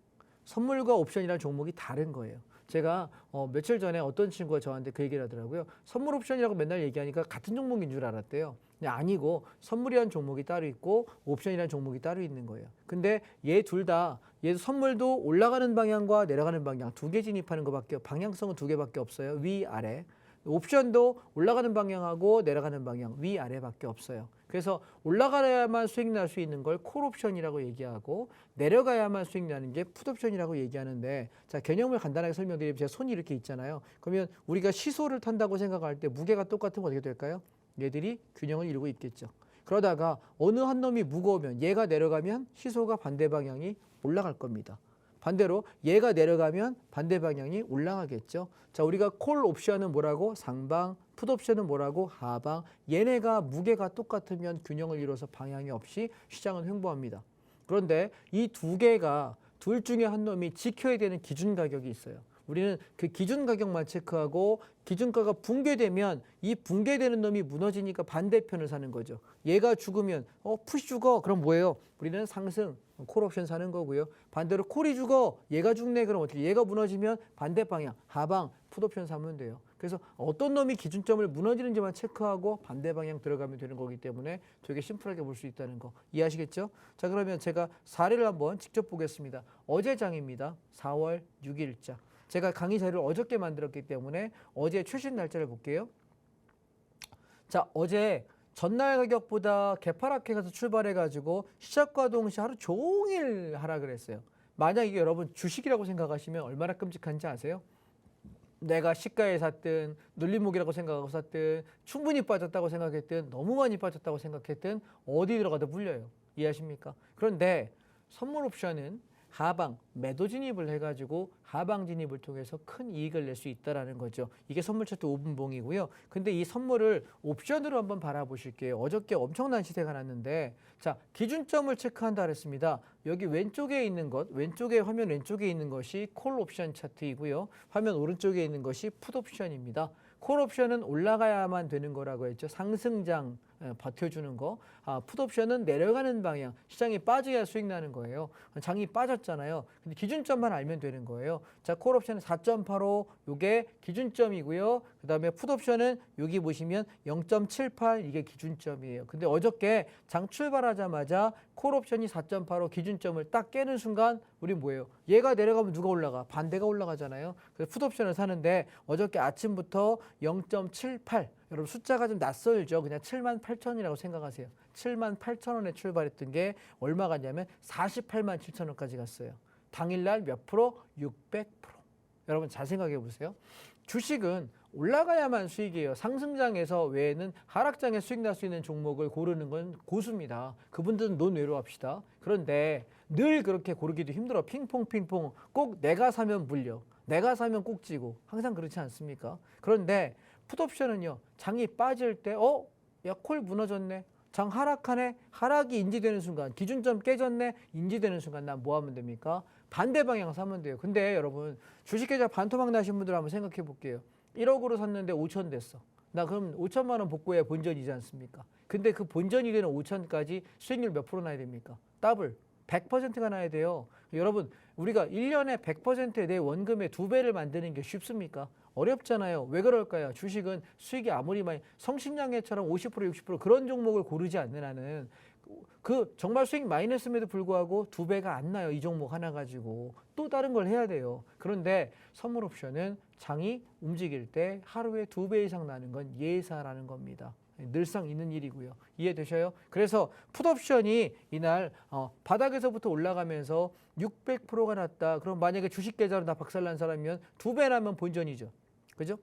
선물과 옵션이라는 종목이 다른 거예요. 제가 며칠 전에 어떤 친구가 저한테 그 얘기를 하더라고요. 선물 옵션이라고 맨날 얘기하니까 같은 종목인 줄 알았대요. 근데 아니고 선물이라는 종목이 따로 있고 옵션이라는 종목이 따로 있는 거예요. 근데 얘 둘 다 얘도 선물도 올라가는 방향과 내려가는 방향 두 개 진입하는 것밖에 방향성은 두 개밖에 없어요. 위 아래. 옵션도 올라가는 방향하고 내려가는 방향 위 아래밖에 없어요. 그래서 올라가야만 수익 날 수 있는 걸 콜옵션이라고 얘기하고 내려가야만 수익 나는 게 풋옵션이라고 얘기하는데 자, 개념을 간단하게 설명드리면 제 손이 이렇게 있잖아요. 그러면 우리가 시소를 탄다고 생각할 때 무게가 똑같으면 어떻게 될까요? 얘들이 균형을 이루고 있겠죠. 그러다가 어느 한 놈이 무거우면 얘가 내려가면 시소가 반대 방향이 올라갈 겁니다. 반대로 얘가 내려가면 반대 방향이 올라가겠죠. 자, 우리가 콜 옵션은 뭐라고? 상방, 풋 옵션은 뭐라고? 하방. 얘네가 무게가 똑같으면 균형을 이뤄서 방향이 없이 시장은 횡보합니다. 그런데 이 두 개가 둘 중에 한 놈이 지켜야 되는 기준 가격이 있어요. 우리는 그 기준 가격만 체크하고 기준가가 붕괴되면 이 붕괴되는 놈이 무너지니까 반대편을 사는 거죠. 얘가 죽으면 풋이 죽어. 그럼 뭐예요? 우리는 상승, 콜옵션 사는 거고요. 반대로 콜이 죽어. 얘가 죽네. 그럼 어떻게? 얘가 무너지면 반대 방향, 하방, 풋옵션 사면 돼요. 그래서 어떤 놈이 기준점을 무너지는지만 체크하고 반대 방향 들어가면 되는 거기 때문에 되게 심플하게 볼 수 있다는 거 이해하시겠죠? 자, 그러면 제가 사례를 한번 직접 보겠습니다. 어제 장입니다. 4월 6일자. 제가 강의 자료를 어저께 만들었기 때문에 어제 최신 날짜를 볼게요. 자, 어제 전날 가격보다 개파락해가서 출발해가지고 시작과 동시에 하루 종일 하락을 했어요. 만약 이게 여러분 주식이라고 생각하시면 얼마나 끔찍한지 아세요? 내가 시가에 샀든 눌림목이라고 생각하고 샀든 충분히 빠졌다고 생각했든 너무 많이 빠졌다고 생각했든 어디 들어가도 물려요. 이해하십니까? 그런데 선물 옵션은 하방, 매도 진입을 해가지고 하방 진입을 통해서 큰 이익을 낼 수 있다는 거죠. 이게 선물 차트 5분봉이고요. 근데 이 선물을 옵션으로 한번 바라보실게요. 어저께 엄청난 시세가 났는데 자, 기준점을 체크한다 그랬습니다. 여기 왼쪽에 있는 것, 화면 왼쪽에 있는 것이 콜 옵션 차트이고요. 화면 오른쪽에 있는 것이 풋 옵션입니다. 콜 옵션은 올라가야만 되는 거라고 했죠. 상승장 버텨주는 거. 풋 옵션은 내려가는 방향. 시장이 빠져야 수익 나는 거예요. 장이 빠졌잖아요. 근데 기준점만 알면 되는 거예요. 자, 콜 옵션은 4.85 요게 기준점이고요. 그다음에 풋 옵션은 여기 보시면 0.78 이게 기준점이에요. 근데 어저께 장 출발하자마자 콜 옵션이 4.85 기준점을 딱 깨는 순간 우리 뭐예요? 얘가 내려가면 누가 올라가? 반대가 올라가잖아요. 그래서 풋 옵션을 사는데 어저께 아침부터 0.78 여러분 숫자가 좀 낯설죠. 그냥 78,000원이라고 생각하세요. 78,000원에 출발했던 게 얼마 갔냐면 487,000원까지 갔어요. 당일날 몇 프로? 600%. 여러분 잘 생각해 보세요. 주식은 올라가야만 수익이에요. 상승장에서 외에는 하락장에 수익 날 수 있는 종목을 고르는 건 고수입니다. 그분들은 논외로 합시다. 그런데 늘 그렇게 고르기도 힘들어. 핑퐁 꼭 내가 사면 물려. 내가 사면 꼭 지고. 항상 그렇지 않습니까? 그런데 풋옵션은요. 장이 빠질 때 야, 콜 무너졌네. 장 하락하네. 하락이 인지되는 순간, 기준점 깨졌네. 인지되는 순간 난 뭐 하면 됩니까? 반대 방향 사면 돼요. 근데 여러분 주식 계좌 반토막 나신 분들 한번 생각해 볼게요. 1억으로 샀는데 5천 됐어. 나 그럼 5천만 원 복구해야 본전이지 않습니까? 근데 그 본전이 되는 5천까지 수익률 몇 프로 나야 됩니까? 더블 100%가 나야 돼요. 여러분 우리가 1년에 100%의 내 원금의 2배를 만드는 게 쉽습니까? 어렵잖아요. 왜 그럴까요? 주식은 수익이 아무리 많이 성신양해처럼 50% 60% 그런 종목을 고르지 않는 한은 그 정말 수익 많이 냈음에도 불구하고 2배가 안 나요. 이 종목 하나 가지고 또 다른 걸 해야 돼요. 그런데 선물 옵션은 장이 움직일 때 하루에 2배 이상 나는 건 예사라는 겁니다. 늘상 있는 일이고요. 이해되셔요? 그래서 풋옵션이 이날 바닥에서부터 올라가면서 600%가 났다. 그럼 만약에 주식 계좌로 다 박살난 사람이면 2배 나면 본전이죠. 그죠?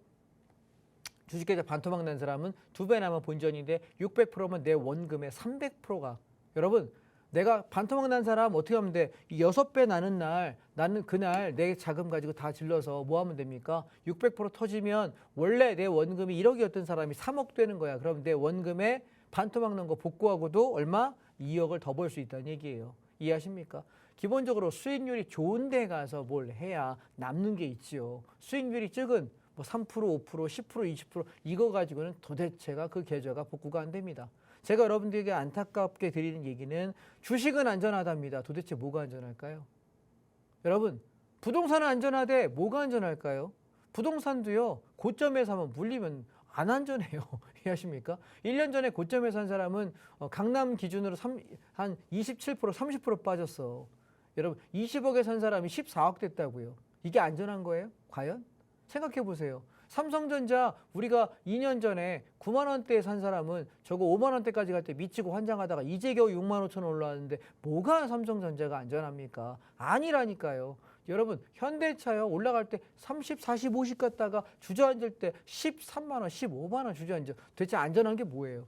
주식 계좌 반토막 난 사람은 2배 나면 본전인데 600%면 내 원금의 300%가 여러분 내가 반토막 난 사람 어떻게 하면 돼? 6배 나는 날 나는 그날 내 자금 가지고 다 질러서 뭐 하면 됩니까? 600% 터지면 원래 내 원금이 1억이었던 사람이 3억 되는 거야. 그럼 내 원금에 반토막 난 거 복구하고도 얼마? 2억을 더 벌 수 있다는 얘기예요. 이해하십니까? 기본적으로 수익률이 좋은 데 가서 뭘 해야 남는 게 있지요. 수익률이 적은 뭐 3%, 5%, 10%, 20% 이거 가지고는 도대체가 그 계좌가 복구가 안 됩니다. 제가 여러분들에게 안타깝게 드리는 얘기는 주식은 안전하답니다. 도대체 뭐가 안전할까요? 여러분 부동산은 안전하되 뭐가 안전할까요? 부동산도요. 고점에 사면 물리면 안 안전해요. 이해하십니까? 1년 전에 고점에 산 사람은 강남 기준으로 한 27%, 30% 빠졌어. 여러분 20억에 산 사람이 14억 됐다고요. 이게 안전한 거예요? 과연? 생각해 보세요. 삼성전자 우리가 2년 전에 9만 원대에 산 사람은 저거 5만 원대까지 갈 때 미치고 환장하다가 이제 겨우 6만 5천 원 올라왔는데 뭐가 삼성전자가 안전합니까? 아니라니까요. 여러분 현대차요 올라갈 때 30, 40, 50 갔다가 주저앉을 때 13만 원, 15만 원 주저앉아. 도대체 안전한 게 뭐예요?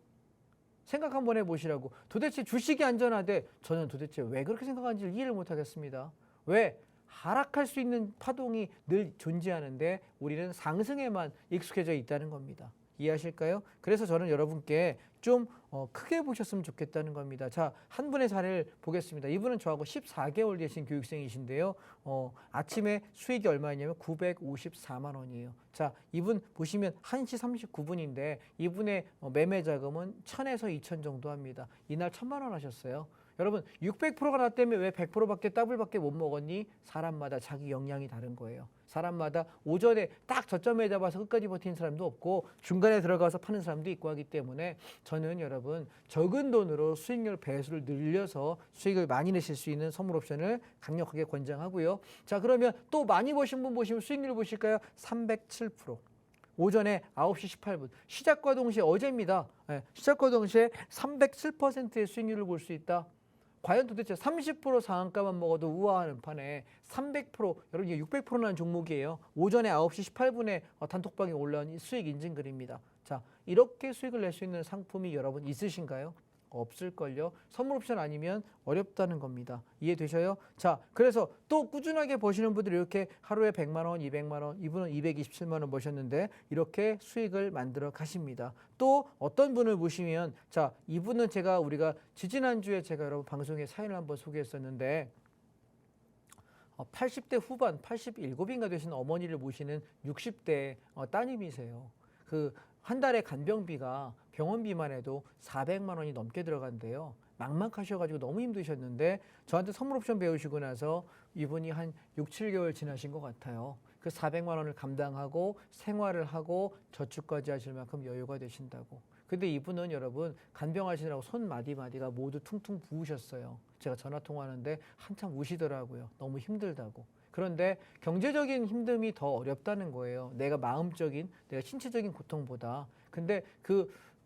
생각 한번 해보시라고. 도대체 주식이 안전하대 저는 도대체 왜 그렇게 생각하는지 이해를 못하겠습니다. 왜? 하락할 수 있는 파동이 늘 존재하는데 우리는 상승에만 익숙해져 있다는 겁니다. 이해하실까요? 그래서 저는 여러분께 좀 크게 보셨으면 좋겠다는 겁니다. 자, 한 분의 사례를 보겠습니다. 이분은 저하고 14개월 되신 교육생이신데요. 아침에 수익이 얼마였냐면 954만 원이에요. 자, 이분 보시면 1시 39분인데 이분의 매매 자금은 1000에서 2000 정도 합니다. 이날 1000만 원 하셨어요. 여러분 600%가 났다면 왜 100%밖에 더블밖에 못 먹었니? 사람마다 자기 역량이 다른 거예요. 사람마다 오전에 딱 저점에 잡아서 끝까지 버티는 사람도 없고 중간에 들어가서 파는 사람도 있고 하기 때문에 저는 여러분 적은 돈으로 수익률 배수를 늘려서 수익을 많이 내실 수 있는 선물 옵션을 강력하게 권장하고요. 자, 그러면 또 많이 버신 분 보시면 수익률 보실까요? 307%. 오전에 9시 18분 시작과 동시에 어제입니다. 시작과 동시에 307%의 수익률을 볼 수 있다. 과연 도대체 30% 상한가만 먹어도 우아하는 판에 300% 여러분 이게 600%라는 종목이에요. 오전에 9시 18분에 단톡방에 올라온 수익 인증글입니다. 자, 이렇게 수익을 낼 수 있는 상품이 여러분 있으신가요? 없을걸요. 선물 옵션 아니면 어렵다는 겁니다. 이해되셔요? 자, 그래서 또 꾸준하게 버시는 분들이 이렇게 하루에 100만 원, 200만 원, 이분은 227만 원 버셨는데 이렇게 수익을 만들어 가십니다. 또 어떤 분을 보시면 자, 이분은 우리가 지지난주에 제가 여러분 방송에 사연을 한번 소개했었는데 80대 후반, 87인가 되신 어머니를 모시는 60대 따님이세요. 한 달에 간병비가 병원비만 해도 400만 원이 넘게 들어간대요. 막막하셔가지고 너무 힘드셨는데 저한테 선물 옵션 배우시고 나서 이분이 한 6, 7개월 지나신 것 같아요. 그 400만 원을 감당하고 생활을 하고 저축까지 하실 만큼 여유가 되신다고. 근데 이분은 여러분 간병하시느라고 손 마디마디가 모두 퉁퉁 부으셨어요. 제가 전화 통화하는데 한참 우시더라고요. 너무 힘들다고. 그런데 경제적인 힘듦이 더 어렵다는 거예요. 내가 마음적인, 내가 신체적인 고통보다. 근데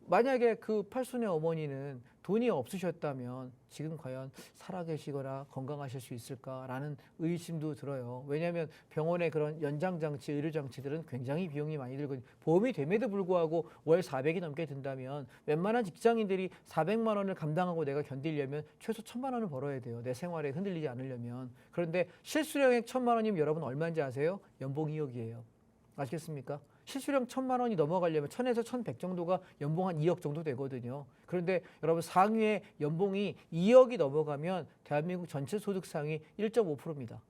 만약에 그 팔순의 어머니는 돈이 없으셨다면 지금 과연 살아계시거나 건강하실 수 있을까라는 의심도 들어요. 왜냐하면 병원의 그런 연장장치, 의료장치들은 굉장히 비용이 많이 들거든요. 보험이 됨에도 불구하고 월 400이 넘게 든다면 웬만한 직장인들이 400만 원을 감당하고 내가 견디려면 최소 1000만 원을 벌어야 돼요. 내 생활에 흔들리지 않으려면. 그런데 실수령액 1000만 원이면 여러분 얼마인지 아세요? 연봉 2억이에요. 아시겠습니까? 실수령 1000만 원이 넘어가려면 1000에서 1100 정도가 연봉 한 2억 정도 되거든요. 그런데 여러분 상위의 연봉이 2억이 넘어가면 대한민국 전체 소득 상위 1.5%입니다.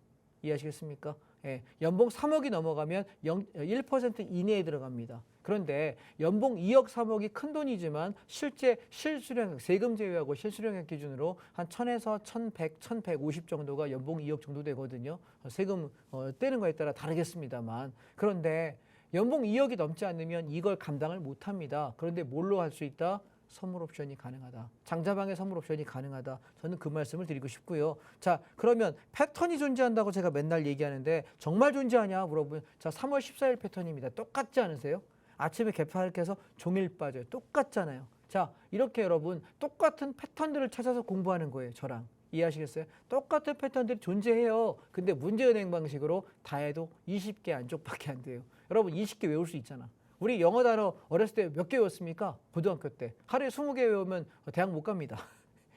이해하시겠습니까? 예, 연봉 3억이 넘어가면 1% 이내에 들어갑니다. 그런데 연봉 2억, 3억이 큰 돈이지만 실제 실수령, 세금 제외하고 실수령액 기준으로 한 1000에서 1100, 1150 정도가 연봉 2억 정도 되거든요. 세금 떼는 거에 따라 다르겠습니다만. 그런데 연봉 2억이 넘지 않으면 이걸 감당을 못합니다. 그런데 뭘로 할 수 있다? 선물 옵션이 가능하다. 장자방의 선물 옵션이 가능하다. 저는 그 말씀을 드리고 싶고요. 자, 그러면 패턴이 존재한다고 제가 맨날 얘기하는데 정말 존재하냐 물어보면 자, 3월 14일 패턴입니다. 똑같지 않으세요? 아침에 개파를해서 종일 빠져요. 똑같잖아요. 자, 이렇게 여러분 똑같은 패턴들을 찾아서 공부하는 거예요. 저랑. 이해하시겠어요? 똑같은 패턴들이 존재해요. 근데 문제은행 방식으로 다 해도 20개 안쪽밖에 안 돼요. 여러분 20개 외울 수 있잖아. 우리 영어 단어 어렸을 때 몇 개 외웠습니까? 고등학교 때. 하루에 20개 외우면 대학 못 갑니다.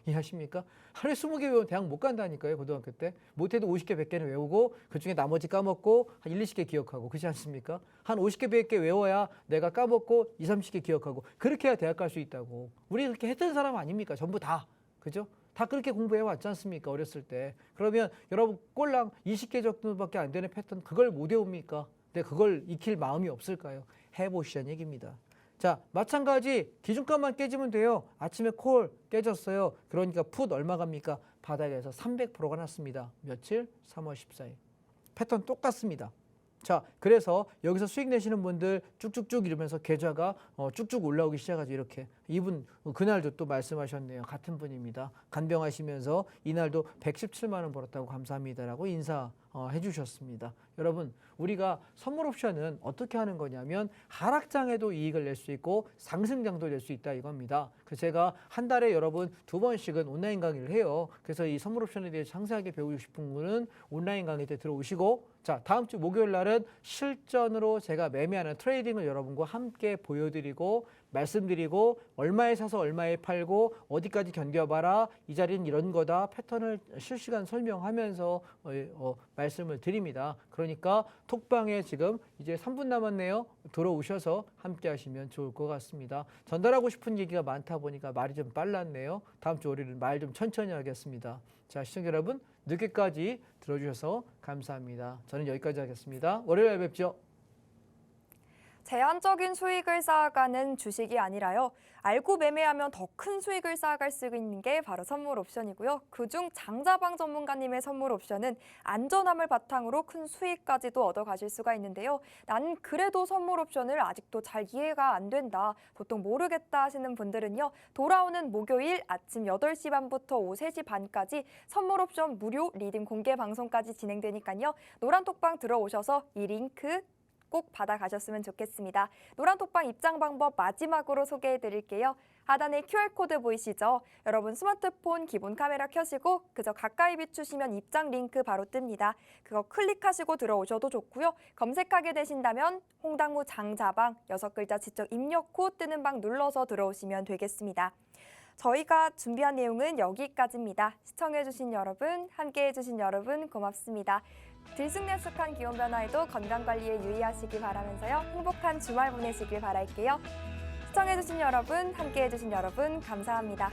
이해하십니까? 하루에 20개 외우면 대학 못 간다니까요. 고등학교 때. 못해도 50개, 100개는 외우고 그중에 나머지 까먹고 한 1, 20개 기억하고. 그렇지 않습니까? 한 50개, 100개 외워야 내가 까먹고 2, 30개 기억하고. 그렇게 해야 대학 갈 수 있다고. 우리 그렇게 했던 사람 아닙니까? 전부 다. 그죠? 다 그렇게 공부해 왔지 않습니까? 어렸을 때. 그러면 여러분 꼴랑 20개 정도밖에 안 되는 패턴 그걸 못 외웁니까? 근데 그걸 익힐 마음이 없을까요? 해보시자는 얘기입니다. 자, 마찬가지 기준값만 깨지면 돼요. 아침에 콜 깨졌어요. 그러니까 풋 얼마 갑니까? 바닥에서 300%가 났습니다. 며칠? 3월 14일. 패턴 똑같습니다. 자, 그래서 여기서 수익 내시는 분들 쭉쭉쭉 이러면서 계좌가 쭉쭉 올라오기 시작하죠. 이렇게. 이분 그날도 또 말씀하셨네요. 같은 분입니다. 간병하시면서 이날도 117만 원 벌었다고 감사합니다라고 인사해 주셨습니다. 여러분, 우리가 선물 옵션은 어떻게 하는 거냐면 하락장에도 이익을 낼 수 있고 상승장도 낼 수 있다 이겁니다. 그래서 제가 한 달에 여러분 2번씩은 온라인 강의를 해요. 그래서 이 선물 옵션에 대해 상세하게 배우고 싶은 분은 온라인 강의 때 들어오시고, 자, 다음 주 목요일 날은 실전으로 제가 매매하는 트레이딩을 여러분과 함께 보여드리고 말씀드리고 얼마에 사서 얼마에 팔고 어디까지 견뎌봐라, 이 자리는 이런 거다, 패턴을 실시간 설명하면서 말씀을 드립니다. 그러니까 톡방에 지금 이제 3분 남았네요. 들어오셔서 함께 하시면 좋을 것 같습니다. 전달하고 싶은 얘기가 많다 보니까 말이 좀 빨랐네요. 다음 주 월요일은 말 좀 천천히 하겠습니다. 자, 시청자 여러분 늦게까지 들어주셔서 감사합니다. 저는 여기까지 하겠습니다. 월요일에 뵙죠.
제한적인 수익을 쌓아가는 주식이 아니라요. 알고 매매하면 더 큰 수익을 쌓아갈 수 있는 게 바로 선물 옵션이고요. 그중 장자방 전문가님의 선물 옵션은 안전함을 바탕으로 큰 수익까지도 얻어가실 수가 있는데요. 난 그래도 선물 옵션을 아직도 잘 이해가 안 된다, 보통 모르겠다 하시는 분들은요. 돌아오는 목요일 아침 8시 반부터 오후 3시 반까지 선물 옵션 무료 리딩 공개 방송까지 진행되니까요. 노란톡방 들어오셔서 이 링크 꼭 받아가셨으면 좋겠습니다. 노란톡방 입장 방법 마지막으로 소개해드릴게요. 하단에 QR코드 보이시죠? 여러분 스마트폰 기본 카메라 켜시고 그저 가까이 비추시면 입장 링크 바로 뜹니다. 그거 클릭하시고 들어오셔도 좋고요. 검색하게 되신다면 홍당무 장자방 6글자 직접 입력 후 뜨는 방 눌러서 들어오시면 되겠습니다. 저희가 준비한 내용은 여기까지입니다. 시청해주신 여러분, 함께해주신 여러분 고맙습니다. 들쑥날쑥한 기온 변화에도 건강관리에 유의하시기 바라면서요. 행복한 주말 보내시길 바랄게요. 시청해주신 여러분, 함께해주신 여러분 감사합니다.